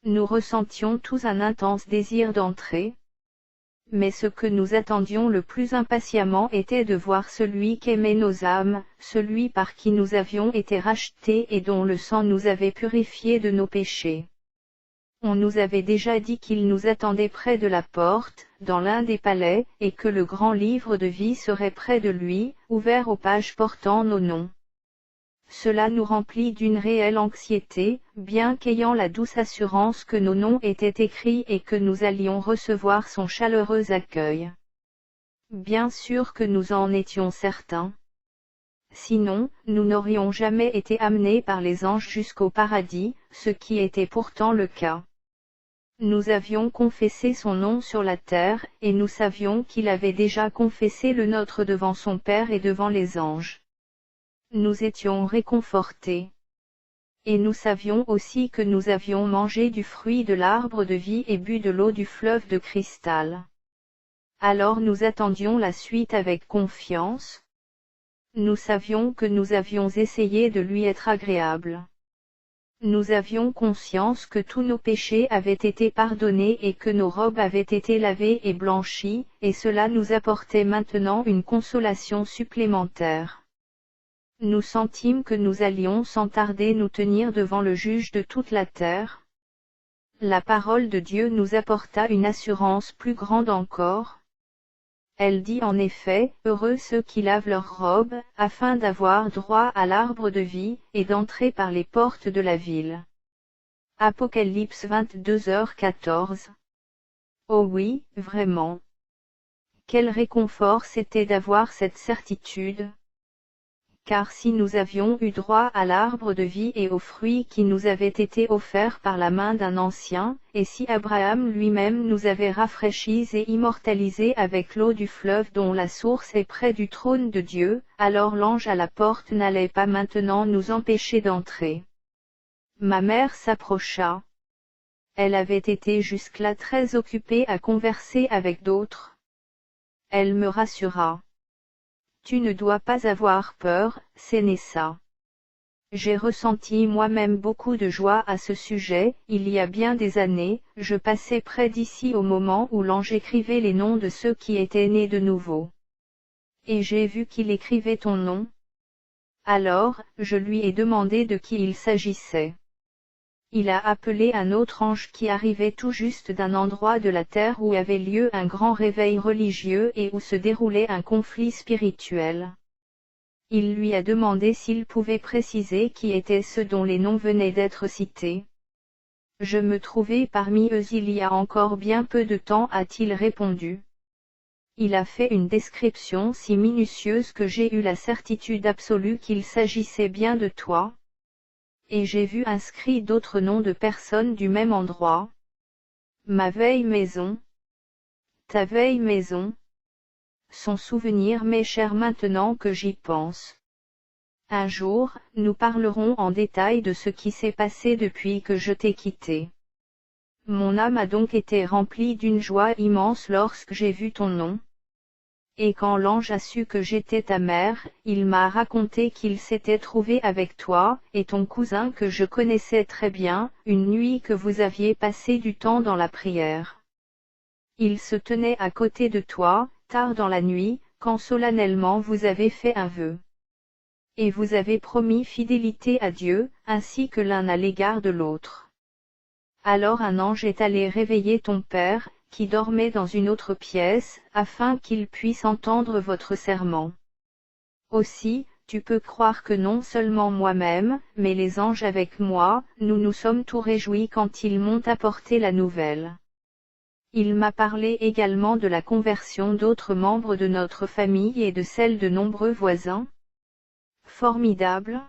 Nous ressentions tous un intense désir d'entrer. Mais ce que nous attendions le plus impatiemment était de voir celui qu'aimaient nos âmes, celui par qui nous avions été rachetés et dont le sang nous avait purifiés de nos péchés. On nous avait déjà dit qu'il nous attendait près de la porte, dans l'un des palais, et que le grand livre de vie serait près de lui, ouvert aux pages portant nos noms. Cela nous remplit d'une réelle anxiété, bien qu'ayant la douce assurance que nos noms étaient écrits et que nous allions recevoir son chaleureux accueil. Bien sûr que nous en étions certains. Sinon, nous n'aurions jamais été amenés par les anges jusqu'au paradis, ce qui était pourtant le cas. Nous avions confessé son nom sur la terre, et nous savions qu'il avait déjà confessé le nôtre devant son Père et devant les anges. Nous étions réconfortés. Et nous savions aussi que nous avions mangé du fruit de l'arbre de vie et bu de l'eau du fleuve de cristal. Alors nous attendions la suite avec confiance. Nous savions que nous avions essayé de lui être agréables. Nous avions conscience que tous nos péchés avaient été pardonnés et que nos robes avaient été lavées et blanchies, et cela nous apportait maintenant une consolation supplémentaire. Nous sentîmes que nous allions sans tarder nous tenir devant le juge de toute la terre. La parole de Dieu nous apporta une assurance plus grande encore. Elle dit en effet, heureux ceux qui lavent leurs robes, afin d'avoir droit à l'arbre de vie, et d'entrer par les portes de la ville. Apocalypse 22h14. Oh oui, vraiment. Quel réconfort c'était d'avoir cette certitude. Car si nous avions eu droit à l'arbre de vie et aux fruits qui nous avaient été offerts par la main d'un ancien, et si Abraham lui-même nous avait rafraîchis et immortalisés avec l'eau du fleuve dont la source est près du trône de Dieu, alors l'ange à la porte n'allait pas maintenant nous empêcher d'entrer. Ma mère s'approcha. Elle avait été jusque-là très occupée à converser avec d'autres. Elle me rassura. Tu ne dois pas avoir peur, Sénéssa. J'ai ressenti moi-même beaucoup de joie à ce sujet. Il y a bien des années, je passais près d'ici au moment où l'ange écrivait les noms de ceux qui étaient nés de nouveau. Et j'ai vu qu'il écrivait ton nom. Alors, je lui ai demandé de qui il s'agissait. Il a appelé un autre ange qui arrivait tout juste d'un endroit de la terre où avait lieu un grand réveil religieux et où se déroulait un conflit spirituel. Il lui a demandé s'il pouvait préciser qui étaient ceux dont les noms venaient d'être cités. Je me trouvais parmi eux il y a encore bien peu de temps, a-t-il répondu. Il a fait une description si minutieuse que j'ai eu la certitude absolue qu'il s'agissait bien de toi. Et j'ai vu inscrit d'autres noms de personnes du même endroit. Ma vieille maison. Ta vieille maison. Son souvenir m'est cher maintenant que j'y pense. Un jour, nous parlerons en détail de ce qui s'est passé depuis que je t'ai quitté. Mon âme a donc été remplie d'une joie immense lorsque j'ai vu ton nom. Et quand l'ange a su que j'étais ta mère, il m'a raconté qu'il s'était trouvé avec toi, et ton cousin que je connaissais très bien, une nuit que vous aviez passé du temps dans la prière. Il se tenait à côté de toi, tard dans la nuit, quand solennellement vous avez fait un vœu. Et vous avez promis fidélité à Dieu, ainsi que l'un à l'égard de l'autre. Alors un ange est allé réveiller ton père, qui dormait dans une autre pièce, afin qu'il puisse entendre votre serment. Aussi, tu peux croire que non seulement moi-même, mais les anges avec moi, nous nous sommes tout réjouis quand ils m'ont apporté la nouvelle. Il m'a parlé également de la conversion d'autres membres de notre famille et de celle de nombreux voisins. Formidable,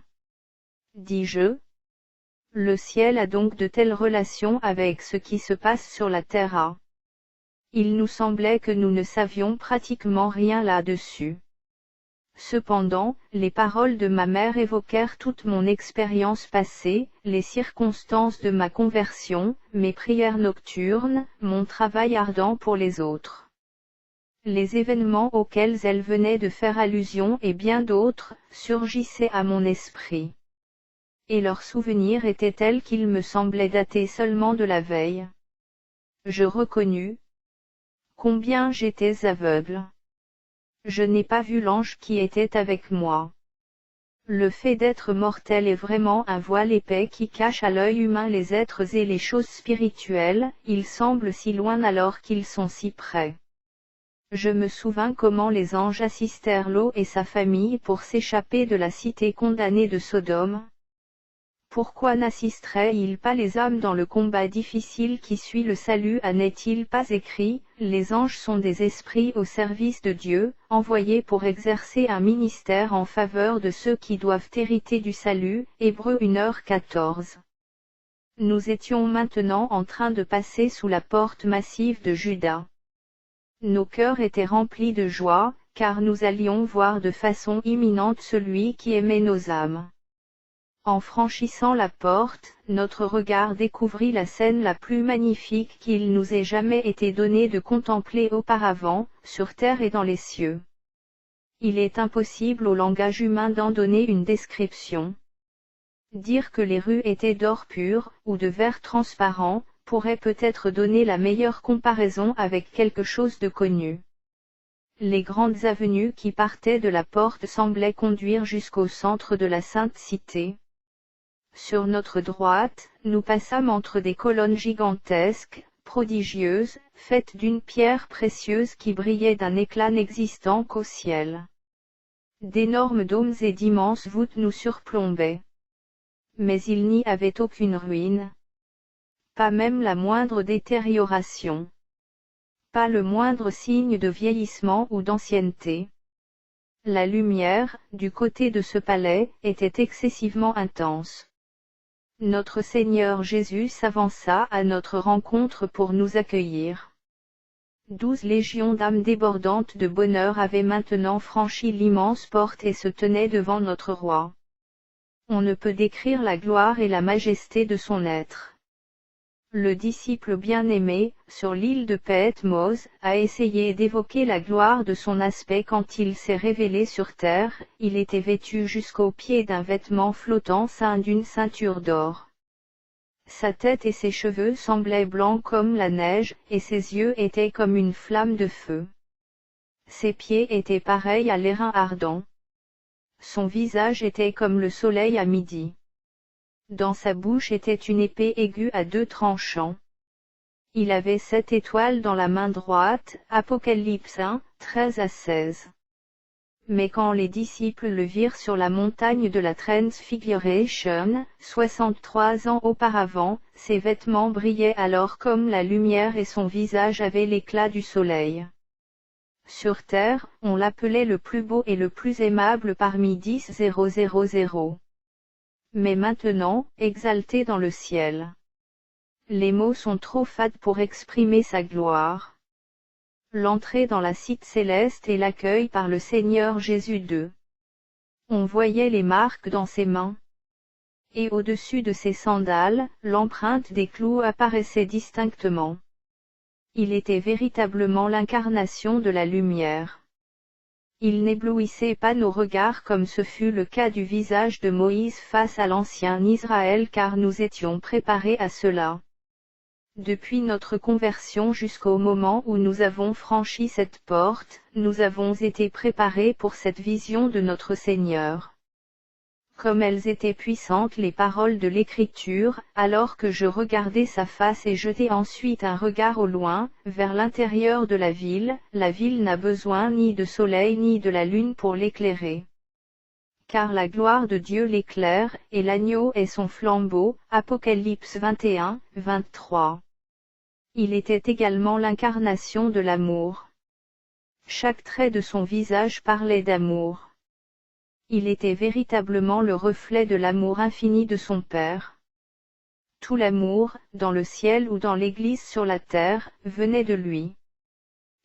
dis-je. Le ciel a donc de telles relations avec ce qui se passe sur la terre. Il nous semblait que nous ne savions pratiquement rien là-dessus. Cependant, les paroles de ma mère évoquèrent toute mon expérience passée, les circonstances de ma conversion, mes prières nocturnes, mon travail ardent pour les autres. Les événements auxquels elle venait de faire allusion et bien d'autres, surgissaient à mon esprit. Et leurs souvenirs étaient tels qu'ils me semblaient dater seulement de la veille. Je reconnus combien j'étais aveugle. Je n'ai pas vu l'ange qui était avec moi. Le fait d'être mortel est vraiment un voile épais qui cache à l'œil humain les êtres et les choses spirituelles, ils semblent si loin alors qu'ils sont si près. Je me souvins comment les anges assistèrent Lot et sa famille pour s'échapper de la cité condamnée de Sodome. Pourquoi n'assisteraient-ils pas les âmes dans le combat difficile qui suit le salut? N'est-il pas écrit, les anges sont des esprits au service de Dieu, envoyés pour exercer un ministère en faveur de ceux qui doivent hériter du salut, Hébreux 1h14. Nous étions maintenant en train de passer sous la porte massive de Juda. Nos cœurs étaient remplis de joie, car nous allions voir de façon imminente celui qui aimait nos âmes. En franchissant la porte, notre regard découvrit la scène la plus magnifique qu'il nous ait jamais été donné de contempler auparavant, sur terre et dans les cieux. Il est impossible au langage humain d'en donner une description. Dire que les rues étaient d'or pur, ou de verre transparent, pourrait peut-être donner la meilleure comparaison avec quelque chose de connu. Les grandes avenues qui partaient de la porte semblaient conduire jusqu'au centre de la sainte cité. Sur notre droite, nous passâmes entre des colonnes gigantesques, prodigieuses, faites d'une pierre précieuse qui brillait d'un éclat n'existant qu'au ciel. D'énormes dômes et d'immenses voûtes nous surplombaient. Mais il n'y avait aucune ruine. Pas même la moindre détérioration. Pas le moindre signe de vieillissement ou d'ancienneté. La lumière, du côté de ce palais, était excessivement intense. Notre Seigneur Jésus s'avança à notre rencontre pour nous accueillir. 12 légions d'âmes débordantes de bonheur avaient maintenant franchi l'immense porte et se tenaient devant notre roi. On ne peut décrire la gloire et la majesté de son être. Le disciple bien-aimé, sur l'île de Patmos, a essayé d'évoquer la gloire de son aspect quand il s'est révélé sur terre. Il était vêtu jusqu'aux pieds d'un vêtement flottant ceint d'une ceinture d'or. Sa tête et ses cheveux semblaient blancs comme la neige, et ses yeux étaient comme une flamme de feu. Ses pieds étaient pareils à l'airain ardent. Son visage était comme le soleil à midi. Dans sa bouche était une épée aiguë à 2 tranchants. Il avait 7 étoiles dans la main droite, Apocalypse 1, 13-16. Mais quand les disciples le virent sur la montagne de la Transfiguration, 63 ans auparavant, ses vêtements brillaient alors comme la lumière et son visage avait l'éclat du soleil. Sur terre, on l'appelait le plus beau et le plus aimable parmi 10 000. Mais maintenant, exalté dans le ciel. Les mots sont trop fades pour exprimer sa gloire. L'entrée dans la cité céleste et l'accueil par le Seigneur Jésus 2. On voyait les marques dans ses mains. Et au-dessus de ses sandales, l'empreinte des clous apparaissait distinctement. Il était véritablement l'incarnation de la lumière. Il n'éblouissait pas nos regards comme ce fut le cas du visage de Moïse face à l'ancien Israël car nous étions préparés à cela. Depuis notre conversion jusqu'au moment où nous avons franchi cette porte, nous avons été préparés pour cette vision de notre Seigneur. Comme elles étaient puissantes les paroles de l'Écriture, alors que je regardais sa face et jetai ensuite un regard au loin, vers l'intérieur de la ville n'a besoin ni de soleil ni de la lune pour l'éclairer. Car la gloire de Dieu l'éclaire, et l'agneau est son flambeau. Apocalypse 21, 23. Il était également l'incarnation de l'amour. Chaque trait de son visage parlait d'amour. Il était véritablement le reflet de l'amour infini de son Père. Tout l'amour, dans le ciel ou dans l'Église sur la terre, venait de lui.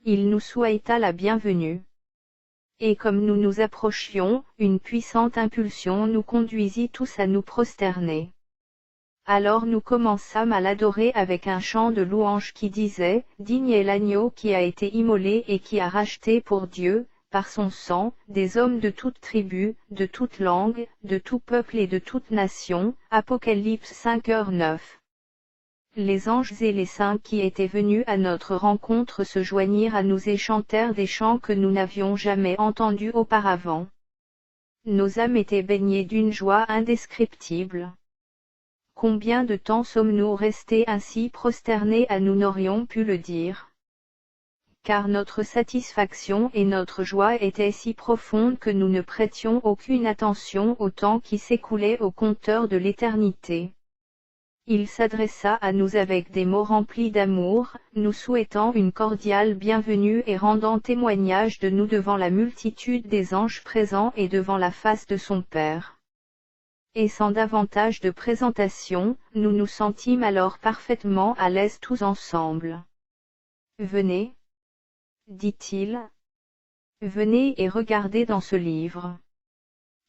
Il nous souhaita la bienvenue. Et comme nous nous approchions, une puissante impulsion nous conduisit tous à nous prosterner. Alors nous commençâmes à l'adorer avec un chant de louange qui disait, « Digne est l'agneau qui a été immolé et qui a racheté pour Dieu, par son sang, des hommes de toute tribu, de toute langue, de tout peuple et de toute nation. » Apocalypse 5h9. Les anges et les saints qui étaient venus à notre rencontre se joignirent à nous et chantèrent des chants que nous n'avions jamais entendus auparavant. Nos âmes étaient baignées d'une joie indescriptible. Combien de temps sommes-nous restés ainsi prosternés à nous n'aurions pu le dire. Car notre satisfaction et notre joie étaient si profondes que nous ne prêtions aucune attention au temps qui s'écoulait au compteur de l'éternité. Il s'adressa à nous avec des mots remplis d'amour, nous souhaitant une cordiale bienvenue et rendant témoignage de nous devant la multitude des anges présents et devant la face de son Père. Et sans davantage de présentation, nous nous sentîmes alors parfaitement à l'aise tous ensemble. « Venez, dit-il. Venez et regardez dans ce livre.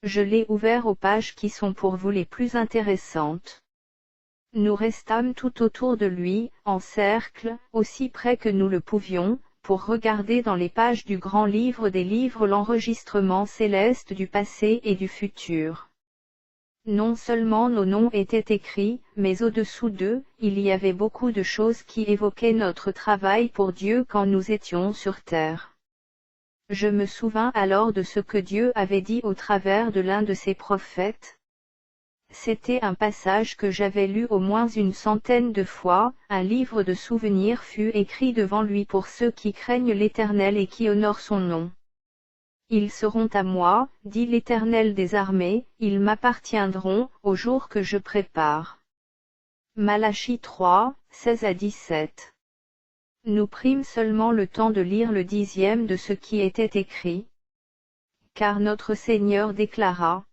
Je l'ai ouvert aux pages qui sont pour vous les plus intéressantes. » Nous restâmes tout autour de lui, en cercle, aussi près que nous le pouvions, pour regarder dans les pages du grand livre des livres l'enregistrement céleste du passé et du futur. Non seulement nos noms étaient écrits, mais au-dessous d'eux, il y avait beaucoup de choses qui évoquaient notre travail pour Dieu quand nous étions sur terre. Je me souvins alors de ce que Dieu avait dit au travers de l'un de ses prophètes. C'était un passage que j'avais lu au moins une centaine de fois. Un livre de souvenirs fut écrit devant lui pour ceux qui craignent l'Éternel et qui honorent son nom. Ils seront à moi, dit l'Éternel des armées, ils m'appartiendront, au jour que je prépare. Malachie 3, 16-17. Nous prîmes seulement le temps de lire le 10e de ce qui était écrit. Car notre Seigneur déclara: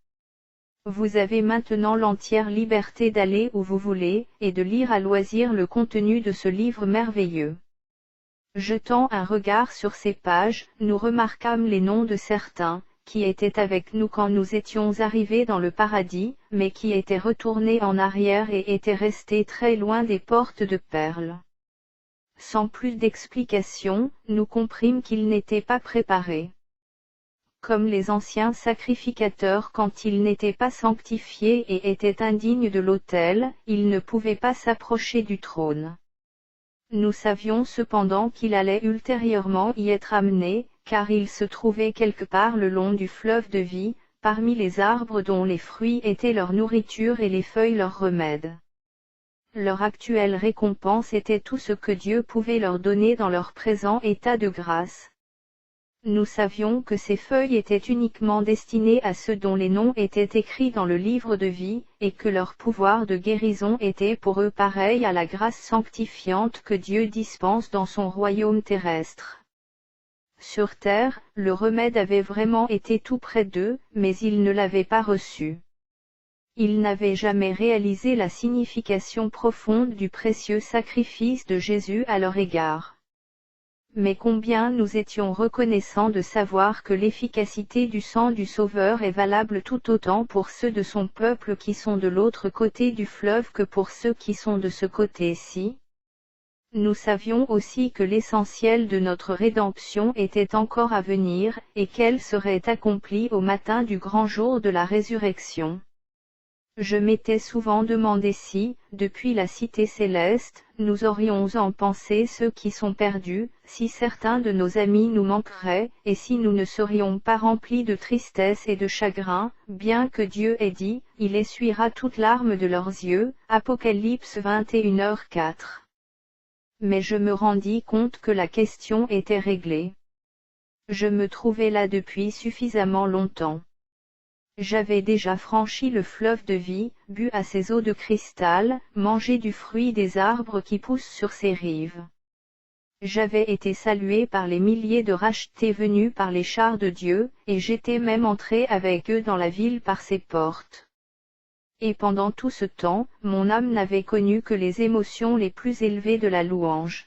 Vous avez maintenant l'entière liberté d'aller où vous voulez, et de lire à loisir le contenu de ce livre merveilleux. Jetant un regard sur ces pages, nous remarquâmes les noms de certains, qui étaient avec nous quand nous étions arrivés dans le paradis, mais qui étaient retournés en arrière et étaient restés très loin des portes de perles. Sans plus d'explication, nous comprîmes qu'ils n'étaient pas préparés. Comme les anciens sacrificateurs quand ils n'étaient pas sanctifiés et étaient indignes de l'autel, ils ne pouvaient pas s'approcher du trône. Nous savions cependant qu'il allait ultérieurement y être amené, car il se trouvait quelque part le long du fleuve de vie, parmi les arbres dont les fruits étaient leur nourriture et les feuilles leur remède. Leur actuelle récompense était tout ce que Dieu pouvait leur donner dans leur présent état de grâce. Nous savions que ces feuilles étaient uniquement destinées à ceux dont les noms étaient écrits dans le livre de vie, et que leur pouvoir de guérison était pour eux pareil à la grâce sanctifiante que Dieu dispense dans son royaume terrestre. Sur terre, le remède avait vraiment été tout près d'eux, mais ils ne l'avaient pas reçu. Ils n'avaient jamais réalisé la signification profonde du précieux sacrifice de Jésus à leur égard. Mais combien nous étions reconnaissants de savoir que l'efficacité du sang du Sauveur est valable tout autant pour ceux de son peuple qui sont de l'autre côté du fleuve que pour ceux qui sont de ce côté-ci. Nous savions aussi que l'essentiel de notre rédemption était encore à venir, et qu'elle serait accomplie au matin du grand jour de la résurrection. Je m'étais souvent demandé si, depuis la cité céleste, nous aurions en pensé ceux qui sont perdus, si certains de nos amis nous manqueraient, et si nous ne serions pas remplis de tristesse et de chagrin, bien que Dieu ait dit, il essuiera toute larme de leurs yeux, Apocalypse 21h4. Mais je me rendis compte que la question était réglée. Je me trouvais là depuis suffisamment longtemps. J'avais déjà franchi le fleuve de vie, bu à ses eaux de cristal, mangé du fruit des arbres qui poussent sur ses rives. J'avais été salué par les milliers de rachetés venus par les chars de Dieu, et j'étais même entré avec eux dans la ville par ses portes. Et pendant tout ce temps, mon âme n'avait connu que les émotions les plus élevées de la louange.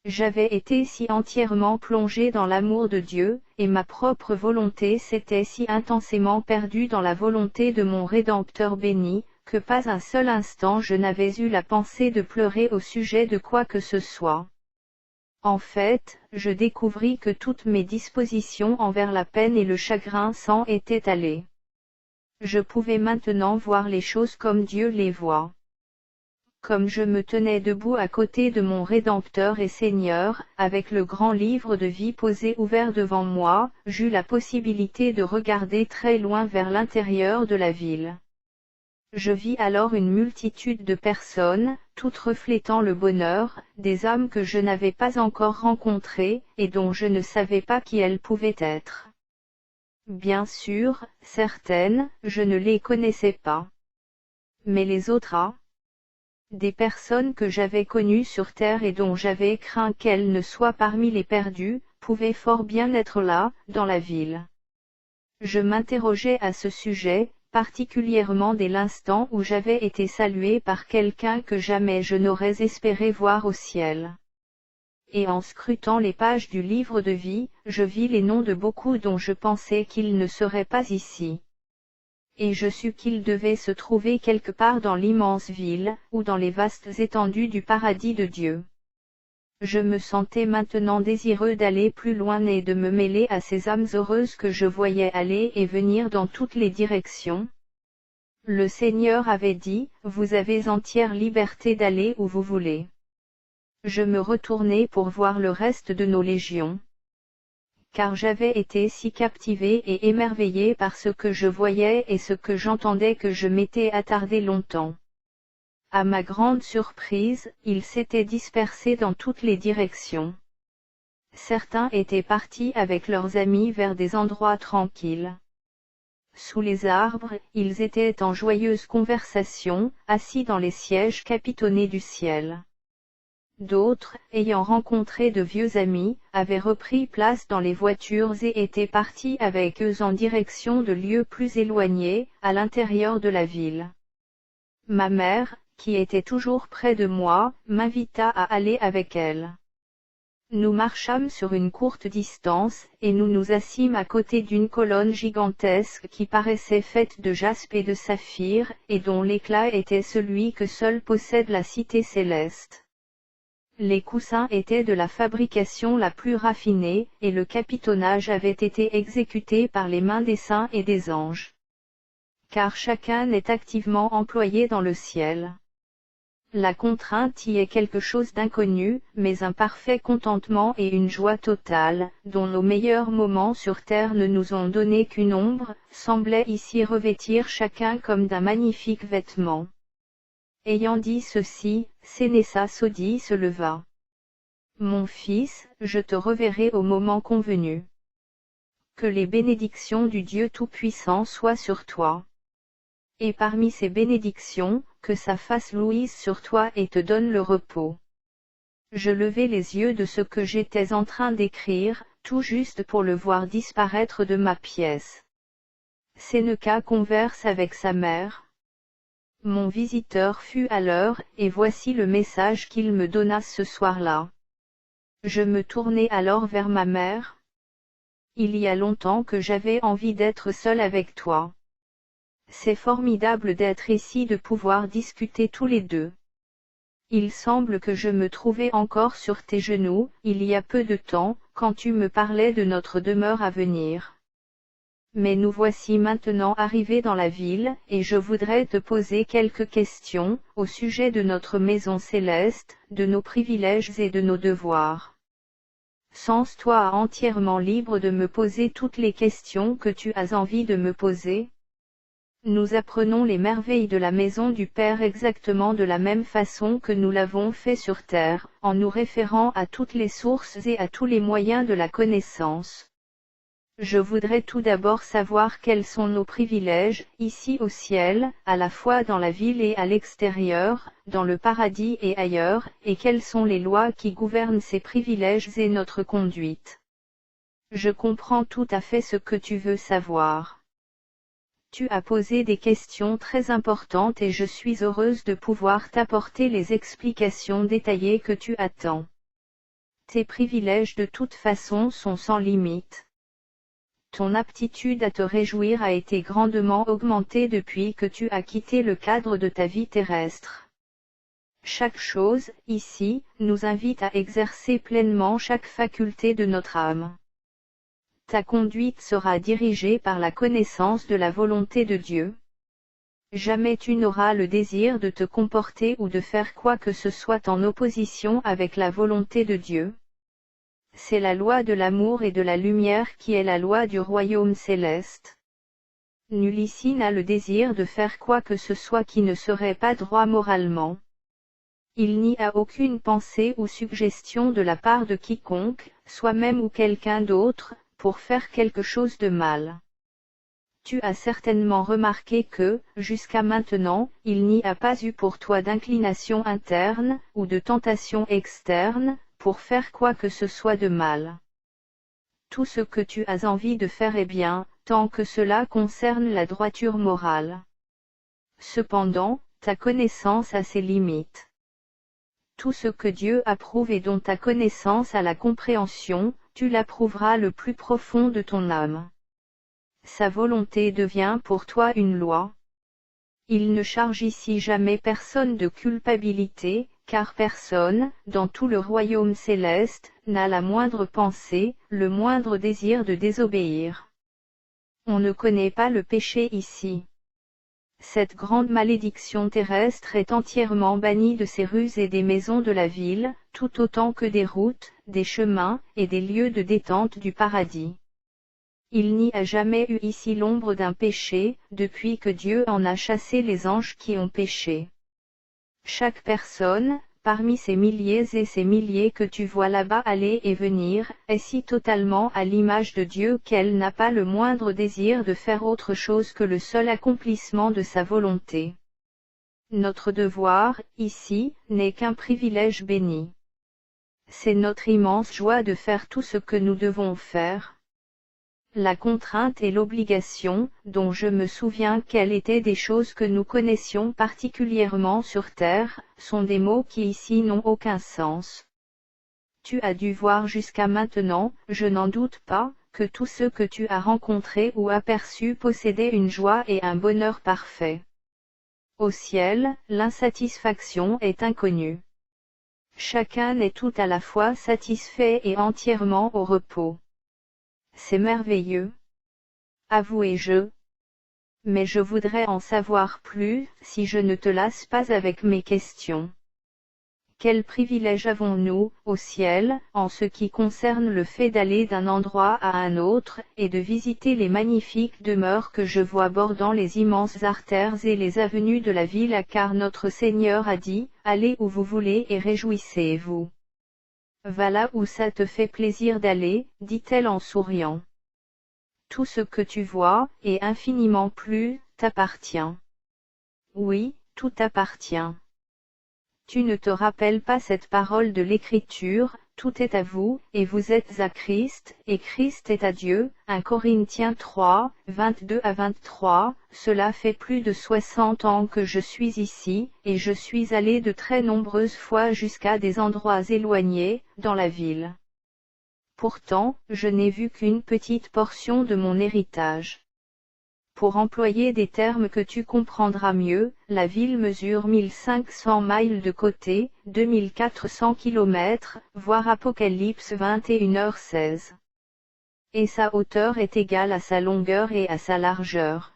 J'avais été si entièrement plongé dans l'amour de Dieu, et ma propre volonté s'était si intensément perdue dans la volonté de mon Rédempteur béni, que pas un seul instant je n'avais eu la pensée de pleurer au sujet de quoi que ce soit. En fait, je découvris que toutes mes dispositions envers la peine et le chagrin s'en étaient allées. Je pouvais maintenant voir les choses comme Dieu les voit. Comme je me tenais debout à côté de mon Rédempteur et Seigneur, avec le grand livre de vie posé ouvert devant moi, j'eus la possibilité de regarder très loin vers l'intérieur de la ville. Je vis alors une multitude de personnes, toutes reflétant le bonheur, des âmes que je n'avais pas encore rencontrées, et dont je ne savais pas qui elles pouvaient être. Bien sûr, certaines, je ne les connaissais pas. Mais les autres, des personnes que j'avais connues sur terre et dont j'avais craint qu'elles ne soient parmi les perdus, pouvaient fort bien être là, dans la ville. Je m'interrogeais à ce sujet, particulièrement dès l'instant où j'avais été salué par quelqu'un que jamais je n'aurais espéré voir au ciel. Et en scrutant les pages du livre de vie, je vis les noms de beaucoup dont je pensais qu'ils ne seraient pas ici. Et je sus qu'ils devaient se trouver quelque part dans l'immense ville, ou dans les vastes étendues du paradis de Dieu. Je me sentais maintenant désireux d'aller plus loin et de me mêler à ces âmes heureuses que je voyais aller et venir dans toutes les directions. Le Seigneur avait dit, « Vous avez entière liberté d'aller où vous voulez. » Je me retournai pour voir le reste de nos légions. Car j'avais été si captivé et émerveillé par ce que je voyais et ce que j'entendais que je m'étais attardé longtemps. À ma grande surprise, ils s'étaient dispersés dans toutes les directions. Certains étaient partis avec leurs amis vers des endroits tranquilles. Sous les arbres, ils étaient en joyeuse conversation, assis dans les sièges capitonnés du ciel. D'autres, ayant rencontré de vieux amis, avaient repris place dans les voitures et étaient partis avec eux en direction de lieux plus éloignés, à l'intérieur de la ville. Ma mère, qui était toujours près de moi, m'invita à aller avec elle. Nous marchâmes sur une courte distance, et nous nous assîmes à côté d'une colonne gigantesque qui paraissait faite de jaspe et de saphir, et dont l'éclat était celui que seule possède la cité céleste. Les coussins étaient de la fabrication la plus raffinée, et le capitonnage avait été exécuté par les mains des saints et des anges. Car chacun est activement employé dans le ciel. La contrainte y est quelque chose d'inconnu, mais un parfait contentement et une joie totale, dont nos meilleurs moments sur terre ne nous ont donné qu'une ombre, semblaient ici revêtir chacun comme d'un magnifique vêtement. Ayant dit ceci, Sénéssa Sodi se leva. « Mon fils, je te reverrai au moment convenu. Que les bénédictions du Dieu Tout-Puissant soient sur toi. Et parmi ces bénédictions, que sa face louise sur toi et te donne le repos. » Je levai les yeux de ce que j'étais en train d'écrire, tout juste pour le voir disparaître de ma pièce. Sénéca converse avec sa mère. Mon visiteur fut à l'heure, et voici le message qu'il me donna ce soir-là. Je me tournai alors vers ma mère. Il y a longtemps que j'avais envie d'être seule avec toi. C'est formidable d'être ici, de pouvoir discuter tous les deux. Il semble que je me trouvais encore sur tes genoux, il y a peu de temps, quand tu me parlais de notre demeure à venir. Mais nous voici maintenant arrivés dans la ville, et je voudrais te poser quelques questions, au sujet de notre maison céleste, de nos privilèges et de nos devoirs. Sens-toi entièrement libre de me poser toutes les questions que tu as envie de me poser. Nous apprenons les merveilles de la maison du Père exactement de la même façon que nous l'avons fait sur terre, en nous référant à toutes les sources et à tous les moyens de la connaissance. Je voudrais tout d'abord savoir quels sont nos privilèges, ici au ciel, à la fois dans la ville et à l'extérieur, dans le paradis et ailleurs, et quelles sont les lois qui gouvernent ces privilèges et notre conduite. Je comprends tout à fait ce que tu veux savoir. Tu as posé des questions très importantes et je suis heureuse de pouvoir t'apporter les explications détaillées que tu attends. Tes privilèges de toute façon sont sans limite. Ton aptitude à te réjouir a été grandement augmentée depuis que tu as quitté le cadre de ta vie terrestre. Chaque chose, ici, nous invite à exercer pleinement chaque faculté de notre âme. Ta conduite sera dirigée par la connaissance de la volonté de Dieu. Jamais tu n'auras le désir de te comporter ou de faire quoi que ce soit en opposition avec la volonté de Dieu. C'est la loi de l'amour et de la lumière qui est la loi du royaume céleste. Nul ici n'a le désir de faire quoi que ce soit qui ne serait pas droit moralement. Il n'y a aucune pensée ou suggestion de la part de quiconque, soi-même ou quelqu'un d'autre, pour faire quelque chose de mal. Tu as certainement remarqué que, jusqu'à maintenant, il n'y a pas eu pour toi d'inclination interne, ou de tentation externe, pour faire quoi que ce soit de mal. Tout ce que tu as envie de faire est bien, tant que cela concerne la droiture morale. Cependant, ta connaissance a ses limites. Tout ce que Dieu approuve et dont ta connaissance a la compréhension, tu l'approuveras le plus profond de ton âme. Sa volonté devient pour toi une loi. Il ne charge ici jamais personne de culpabilité, car personne, dans tout le royaume céleste, n'a la moindre pensée, le moindre désir de désobéir. On ne connaît pas le péché ici. Cette grande malédiction terrestre est entièrement bannie de ces rues et des maisons de la ville, tout autant que des routes, des chemins, et des lieux de détente du paradis. Il n'y a jamais eu ici l'ombre d'un péché, depuis que Dieu en a chassé les anges qui ont péché. Chaque personne, parmi ces milliers et ces milliers que tu vois là-bas aller et venir, est si totalement à l'image de Dieu qu'elle n'a pas le moindre désir de faire autre chose que le seul accomplissement de sa volonté. Notre devoir, ici, n'est qu'un privilège béni. C'est notre immense joie de faire tout ce que nous devons faire. La contrainte et l'obligation, dont je me souviens qu'elles étaient des choses que nous connaissions particulièrement sur terre, sont des mots qui ici n'ont aucun sens. Tu as dû voir jusqu'à maintenant, je n'en doute pas, que tous ceux que tu as rencontrés ou aperçus possédaient une joie et un bonheur parfait. Au ciel, l'insatisfaction est inconnue. Chacun est tout à la fois satisfait et entièrement au repos. C'est merveilleux. Avouez-je. Mais je voudrais en savoir plus, si je ne te lasse pas avec mes questions. Quel privilège avons-nous, au ciel, en ce qui concerne le fait d'aller d'un endroit à un autre, et de visiter les magnifiques demeures que je vois bordant les immenses artères et les avenues de la ville, car notre Seigneur a dit, « Allez où vous voulez et réjouissez-vous. » Va là où ça te fait plaisir d'aller, dit-elle en souriant. Tout ce que tu vois, et infiniment plus, t'appartient. Oui, tout t'appartient. Tu ne te rappelles pas cette parole de l'Écriture, tout est à vous, et vous êtes à Christ, et Christ est à Dieu, 1 Corinthiens 3, 22-23, cela fait plus de 60 ans que je suis ici, et je suis allé de très nombreuses fois jusqu'à des endroits éloignés, dans la ville. Pourtant, je n'ai vu qu'une petite portion de mon héritage. Pour employer des termes que tu comprendras mieux, la ville mesure 1500 miles de côté, 2400 km, voir Apocalypse 21h16. Et sa hauteur est égale à sa longueur et à sa largeur.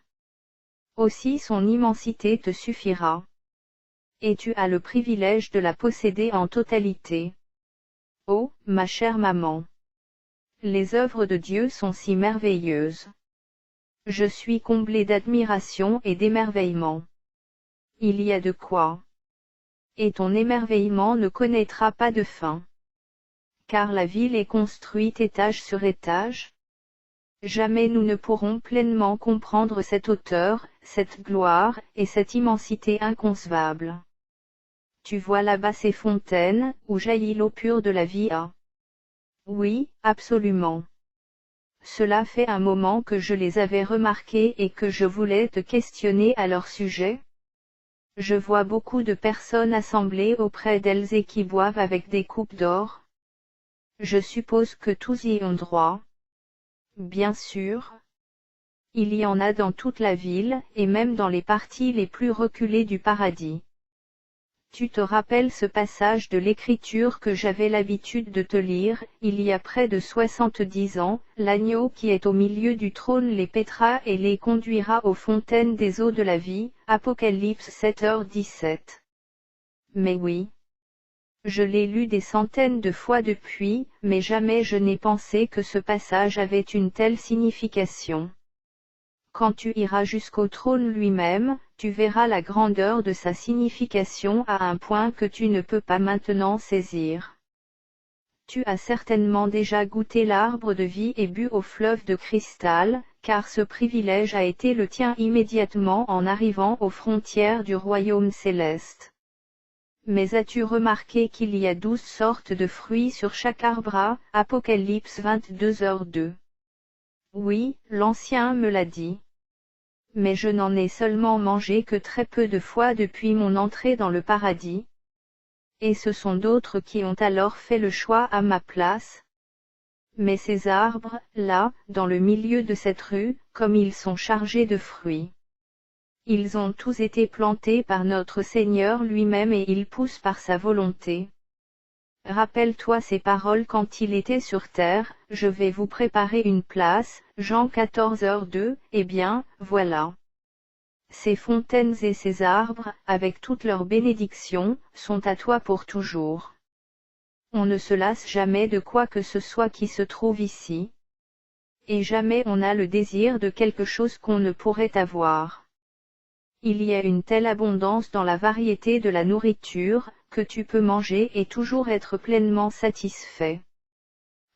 Aussi son immensité te suffira. Et tu as le privilège de la posséder en totalité. Oh, ma chère maman! Les œuvres de Dieu sont si merveilleuses. Je suis comblée d'admiration et d'émerveillement. Il y a de quoi. Et ton émerveillement ne connaîtra pas de fin. Car la ville est construite étage sur étage. Jamais nous ne pourrons pleinement comprendre cette hauteur, cette gloire, et cette immensité inconcevable. Tu vois là-bas ces fontaines, où jaillit l'eau pure de la vie. Oui, absolument. Cela fait un moment que je les avais remarquées et que je voulais te questionner à leur sujet. Je vois beaucoup de personnes assemblées auprès d'elles et qui boivent avec des coupes d'or. Je suppose que tous y ont droit. Bien sûr. Il y en a dans toute la ville, et même dans les parties les plus reculées du paradis. Tu te rappelles ce passage de l'Écriture que j'avais l'habitude de te lire, il y a près de 70 ans, l'agneau qui est au milieu du trône les paîtra et les conduira aux fontaines des eaux de la vie, Apocalypse 7h17. Mais oui. Je l'ai lu des centaines de fois depuis, mais jamais je n'ai pensé que ce passage avait une telle signification. Quand tu iras jusqu'au trône lui-même, tu verras la grandeur de sa signification à un point que tu ne peux pas maintenant saisir. Tu as certainement déjà goûté l'arbre de vie et bu au fleuve de cristal, car ce privilège a été le tien immédiatement en arrivant aux frontières du royaume céleste. Mais as-tu remarqué qu'il y a 12 sortes de fruits sur chaque arbre, Apocalypse 22h2. Oui, l'Ancien me l'a dit. Mais je n'en ai seulement mangé que très peu de fois depuis mon entrée dans le paradis. Et ce sont d'autres qui ont alors fait le choix à ma place. Mais ces arbres, là, dans le milieu de cette rue, comme ils sont chargés de fruits. Ils ont tous été plantés par notre Seigneur lui-même et ils poussent par sa volonté. Rappelle-toi ces paroles quand il était sur terre, je vais vous préparer une place, Jean 14h2, eh bien, voilà. Ces fontaines et ces arbres, avec toutes leurs bénédictions, sont à toi pour toujours. On ne se lasse jamais de quoi que ce soit qui se trouve ici. Et jamais on n'a le désir de quelque chose qu'on ne pourrait avoir. Il y a une telle abondance dans la variété de la nourriture, que tu peux manger et toujours être pleinement satisfait.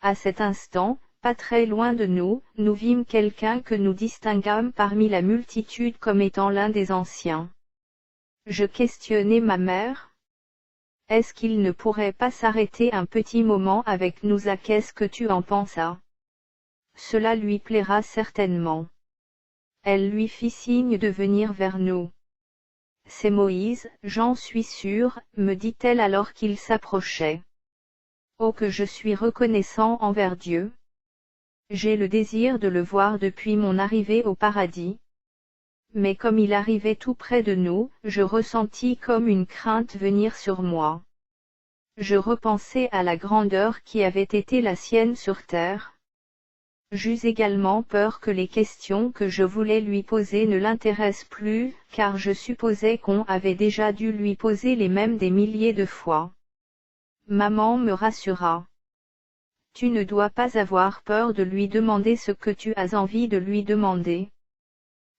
À cet instant, pas très loin de nous, nous vîmes quelqu'un que nous distinguâmes parmi la multitude comme étant l'un des anciens. Je questionnai ma mère. Est-ce qu'il ne pourrait pas s'arrêter un petit moment avec nous? Qu'est-ce que tu en penses? Cela lui plaira certainement. Elle lui fit signe de venir vers nous. C'est Moïse, j'en suis sûre, me dit-elle alors qu'il s'approchait. Oh que je suis reconnaissant envers Dieu. J'ai le désir de le voir depuis mon arrivée au paradis. Mais comme il arrivait tout près de nous, je ressentis comme une crainte venir sur moi. Je repensai à la grandeur qui avait été la sienne sur terre. J'eus également peur que les questions que je voulais lui poser ne l'intéressent plus, car je supposais qu'on avait déjà dû lui poser les mêmes des milliers de fois. Maman me rassura. Tu ne dois pas avoir peur de lui demander ce que tu as envie de lui demander.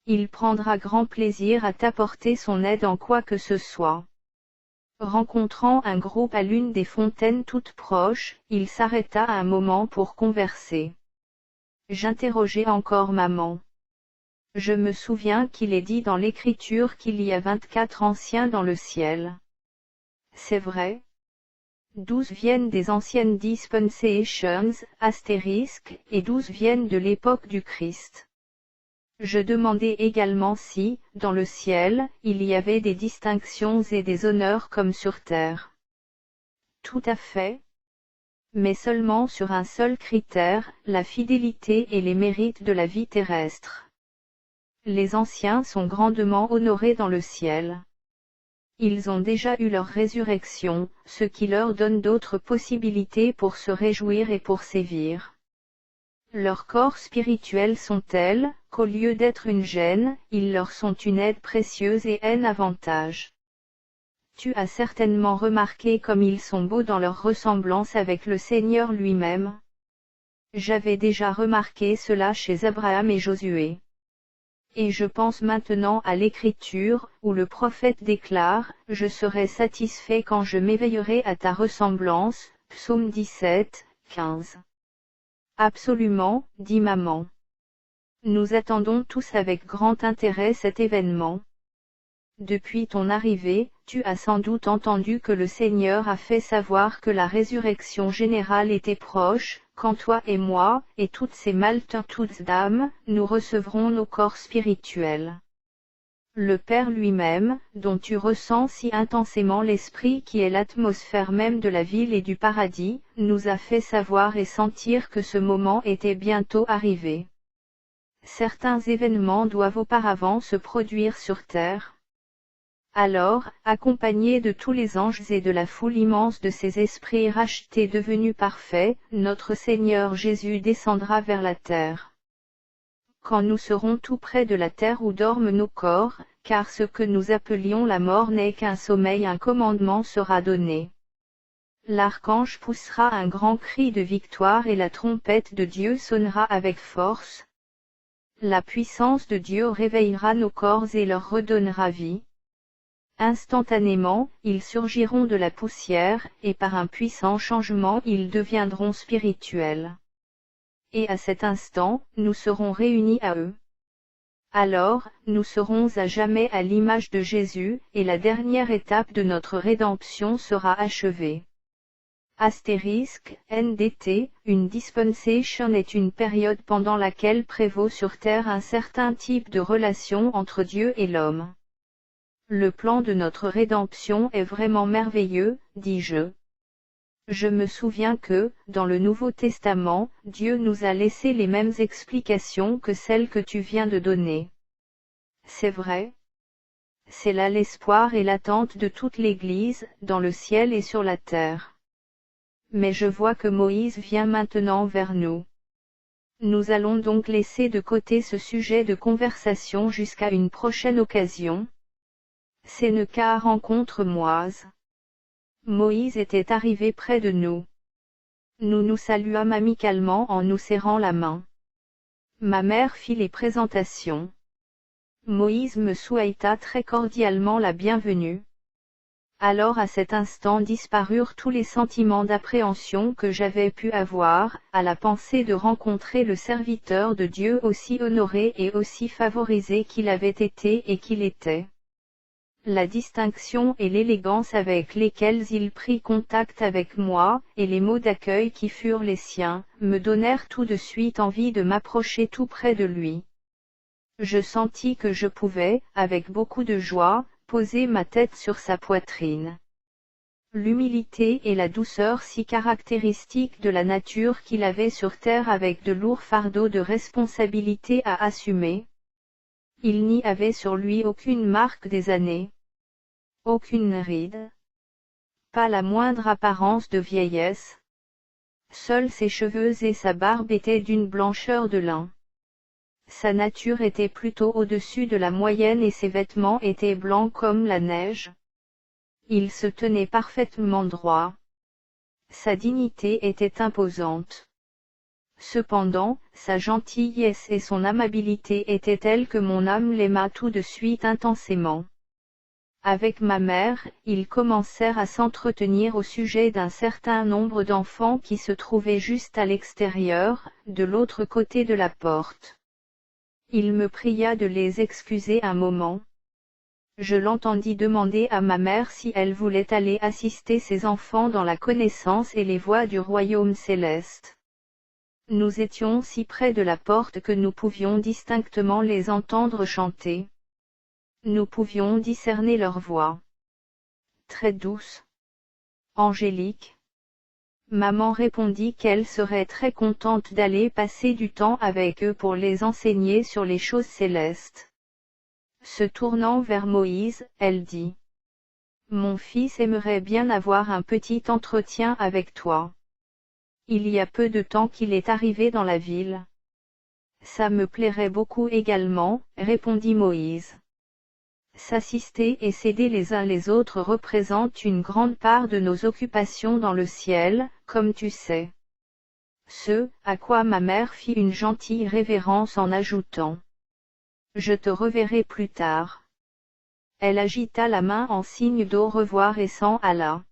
Il prendra grand plaisir à t'apporter son aide en quoi que ce soit. Rencontrant un groupe à l'une des fontaines toutes proches, il s'arrêta un moment pour converser. J'interrogeai encore maman. Je me souviens qu'il est dit dans l'Écriture qu'il y a 24 anciens dans le ciel. C'est vrai? 12 viennent des anciennes dispensations, et 12 viennent de l'époque du Christ. Je demandai également si, dans le ciel, il y avait des distinctions et des honneurs comme sur terre. Tout à fait. Mais seulement sur un seul critère, la fidélité et les mérites de la vie terrestre. Les anciens sont grandement honorés dans le ciel. Ils ont déjà eu leur résurrection, ce qui leur donne d'autres possibilités pour se réjouir et pour sévir. Leurs corps spirituels sont tels, qu'au lieu d'être une gêne, ils leur sont une aide précieuse et un avantage. Tu as certainement remarqué comme ils sont beaux dans leur ressemblance avec le Seigneur lui-même. J'avais déjà remarqué cela chez Abraham et Josué. Et je pense maintenant à l'Écriture, où le prophète déclare, « Je serai satisfait quand je m'éveillerai à ta ressemblance » Psaume 17, 15. Absolument, dit maman. Nous attendons tous avec grand intérêt cet événement. Depuis ton arrivée, tu as sans doute entendu que le Seigneur a fait savoir que la résurrection générale était proche, quand toi et moi, et toutes ces multitudes d'âmes, nous recevrons nos corps spirituels. Le Père lui-même, dont tu ressens si intensément l'esprit qui est l'atmosphère même de la ville et du paradis, nous a fait savoir et sentir que ce moment était bientôt arrivé. Certains événements doivent auparavant se produire sur terre. Alors, accompagné de tous les anges et de la foule immense de ces esprits rachetés devenus parfaits, notre Seigneur Jésus descendra vers la terre. Quand nous serons tout près de la terre où dorment nos corps, car ce que nous appelions la mort n'est qu'un sommeil, un commandement sera donné. L'archange poussera un grand cri de victoire et la trompette de Dieu sonnera avec force. La puissance de Dieu réveillera nos corps et leur redonnera vie. Instantanément, ils surgiront de la poussière, et par un puissant changement ils deviendront spirituels. Et à cet instant, nous serons réunis à eux. Alors, nous serons à jamais à l'image de Jésus, et la dernière étape de notre rédemption sera achevée. Astérisque, NDT, une dispensation est une période pendant laquelle prévaut sur terre un certain type de relation entre Dieu et l'homme. Le plan de notre rédemption est vraiment merveilleux, dis-je. Je me souviens que, dans le Nouveau Testament, Dieu nous a laissé les mêmes explications que celles que tu viens de donner. C'est vrai. C'est là l'espoir et l'attente de toute l'Église, dans le ciel et sur la terre. Mais je vois que Moïse vient maintenant vers nous. Nous allons donc laisser de côté ce sujet de conversation jusqu'à une prochaine occasion. C'est ne qu'à rencontre moise. Moïse était arrivé près de nous. Nous nous saluâmes amicalement en nous serrant la main. Ma mère fit les présentations. Moïse me souhaita très cordialement la bienvenue. Alors à cet instant disparurent tous les sentiments d'appréhension que j'avais pu avoir, à la pensée de rencontrer le serviteur de Dieu aussi honoré et aussi favorisé qu'il avait été et qu'il était. La distinction et l'élégance avec lesquelles il prit contact avec moi, et les mots d'accueil qui furent les siens, me donnèrent tout de suite envie de m'approcher tout près de lui. Je sentis que je pouvais, avec beaucoup de joie, poser ma tête sur sa poitrine. L'humilité et la douceur si caractéristiques de la nature qu'il avait sur terre avec de lourds fardeaux de responsabilité à assumer. Il n'y avait sur lui aucune marque des années. Aucune ride. Pas la moindre apparence de vieillesse. Seuls ses cheveux et sa barbe étaient d'une blancheur de lin. Sa nature était plutôt au-dessus de la moyenne et ses vêtements étaient blancs comme la neige. Il se tenait parfaitement droit. Sa dignité était imposante. Cependant, sa gentillesse et son amabilité étaient telles que mon âme l'aima tout de suite intensément. Avec ma mère, ils commencèrent à s'entretenir au sujet d'un certain nombre d'enfants qui se trouvaient juste à l'extérieur, de l'autre côté de la porte. Il me pria de les excuser un moment. Je l'entendis demander à ma mère si elle voulait aller assister ses enfants dans la connaissance et les voies du royaume céleste. Nous étions si près de la porte que nous pouvions distinctement les entendre chanter. Nous pouvions discerner leur voix. Très douce. Angélique. Maman répondit qu'elle serait très contente d'aller passer du temps avec eux pour les enseigner sur les choses célestes. Se tournant vers Moïse, elle dit : « Mon fils aimerait bien avoir un petit entretien avec toi. Il y a peu de temps qu'il est arrivé dans la ville. Ça me plairait beaucoup également, répondit Moïse. S'assister et s'aider les uns les autres représente une grande part de nos occupations dans le ciel, comme tu sais. Ce à quoi ma mère fit une gentille révérence en ajoutant. Je te reverrai plus tard. Elle agita la main en signe d'au revoir et s'en alla.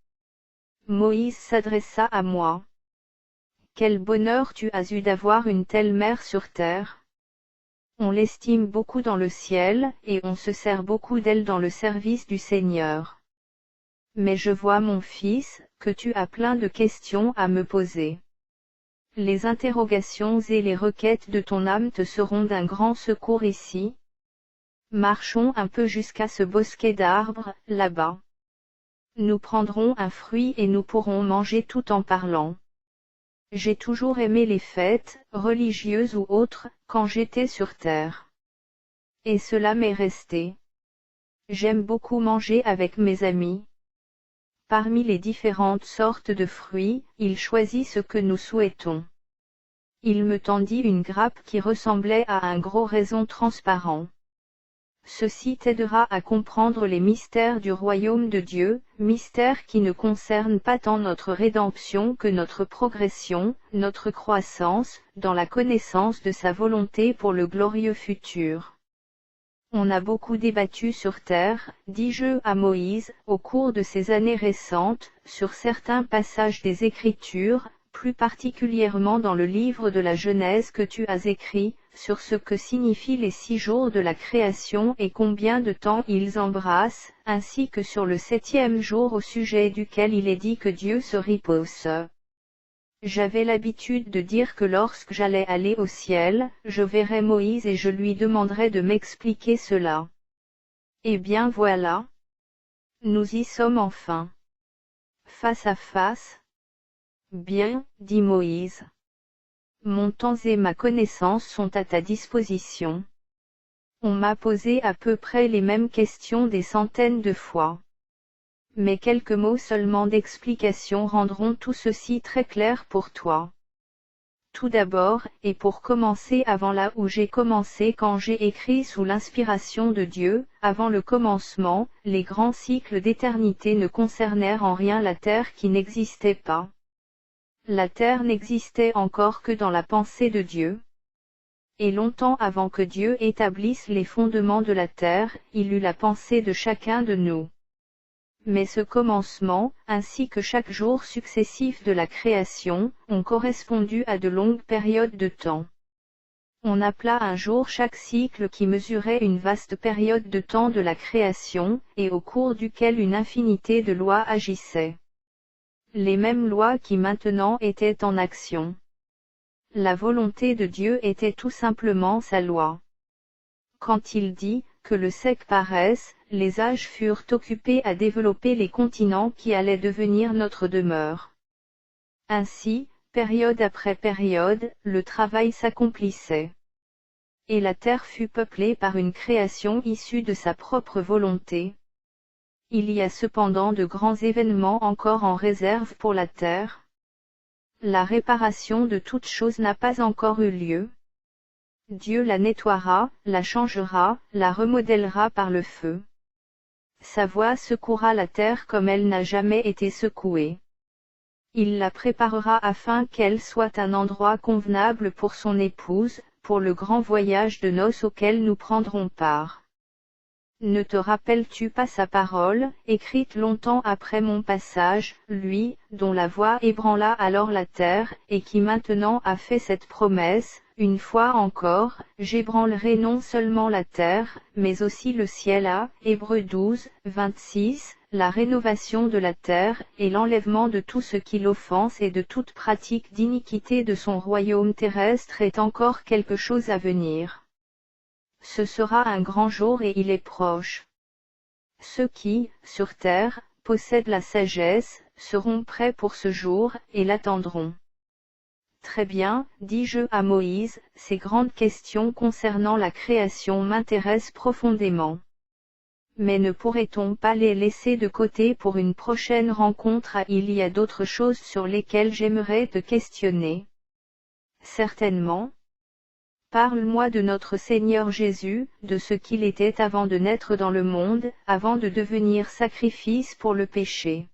Moïse s'adressa à moi. Quel bonheur tu as eu d'avoir une telle mère sur terre. On l'estime beaucoup dans le ciel, et on se sert beaucoup d'elle dans le service du Seigneur. Mais je vois, mon fils, que tu as plein de questions à me poser. Les interrogations et les requêtes de ton âme te seront d'un grand secours ici. Marchons un peu jusqu'à ce bosquet d'arbres, là-bas. Nous prendrons un fruit et nous pourrons manger tout en parlant. J'ai toujours aimé les fêtes, religieuses ou autres, quand j'étais sur terre. Et cela m'est resté. J'aime beaucoup manger avec mes amis. Parmi les différentes sortes de fruits, il choisit ce que nous souhaitons. Il me tendit une grappe qui ressemblait à un gros raisin transparent. Ceci t'aidera à comprendre les mystères du royaume de Dieu, mystères qui ne concernent pas tant notre rédemption que notre progression, notre croissance, dans la connaissance de sa volonté pour le glorieux futur. On a beaucoup débattu sur terre, dis-je à Moïse, au cours de ces années récentes, sur certains passages des Écritures, plus particulièrement dans le livre de la Genèse que tu as écrit, sur ce que signifient les 6 jours de la création et combien de temps ils embrassent, ainsi que sur le 7e jour au sujet duquel il est dit que Dieu se repose. J'avais l'habitude de dire que lorsque j'allais aller au ciel, je verrais Moïse et je lui demanderais de m'expliquer cela. Eh bien voilà. Nous y sommes enfin. Face à face. Bien, dit Moïse. Mon temps et ma connaissance sont à ta disposition. On m'a posé à peu près les mêmes questions des centaines de fois. Mais quelques mots seulement d'explication rendront tout ceci très clair pour toi. Tout d'abord, et pour commencer avant là où j'ai commencé quand j'ai écrit sous l'inspiration de Dieu, avant le commencement, les grands cycles d'éternité ne concernèrent en rien la terre qui n'existait pas. La terre n'existait encore que dans la pensée de Dieu. Et longtemps avant que Dieu établisse les fondements de la terre, il eut la pensée de chacun de nous. Mais ce commencement, ainsi que chaque jour successif de la création, ont correspondu à de longues périodes de temps. On appela un jour chaque cycle qui mesurait une vaste période de temps de la création, et au cours duquel une infinité de lois agissaient. Les mêmes lois qui maintenant étaient en action. La volonté de Dieu était tout simplement sa loi. Quand il dit que le sec paraisse, les âges furent occupés à développer les continents qui allaient devenir notre demeure. Ainsi, période après période, le travail s'accomplissait. Et la terre fut peuplée par une création issue de sa propre volonté. Il y a cependant de grands événements encore en réserve pour la terre. La réparation de toutes choses n'a pas encore eu lieu. Dieu la nettoiera, la changera, la remodèlera par le feu. Sa voix secouera la terre comme elle n'a jamais été secouée. Il la préparera afin qu'elle soit un endroit convenable pour son épouse, pour le grand voyage de noces auquel nous prendrons part. Ne te rappelles-tu pas sa parole, écrite longtemps après mon passage, lui, dont la voix ébranla alors la terre, et qui maintenant a fait cette promesse, une fois encore, j'ébranlerai non seulement la terre, mais aussi le ciel à, Hébreux 12, 26, la rénovation de la terre, et l'enlèvement de tout ce qui l'offense et de toute pratique d'iniquité de son royaume terrestre est encore quelque chose à venir. Ce sera un grand jour et il est proche. Ceux qui, sur terre, possèdent la sagesse, seront prêts pour ce jour, et l'attendront. Très bien, dis-je à Moïse, ces grandes questions concernant la création m'intéressent profondément. Mais ne pourrait-on pas les laisser de côté pour une prochaine rencontre? Il y a d'autres choses sur lesquelles j'aimerais te questionner. Certainement. Parle-moi de notre Seigneur Jésus, de ce qu'il était avant de naître dans le monde, avant de devenir sacrifice pour le péché.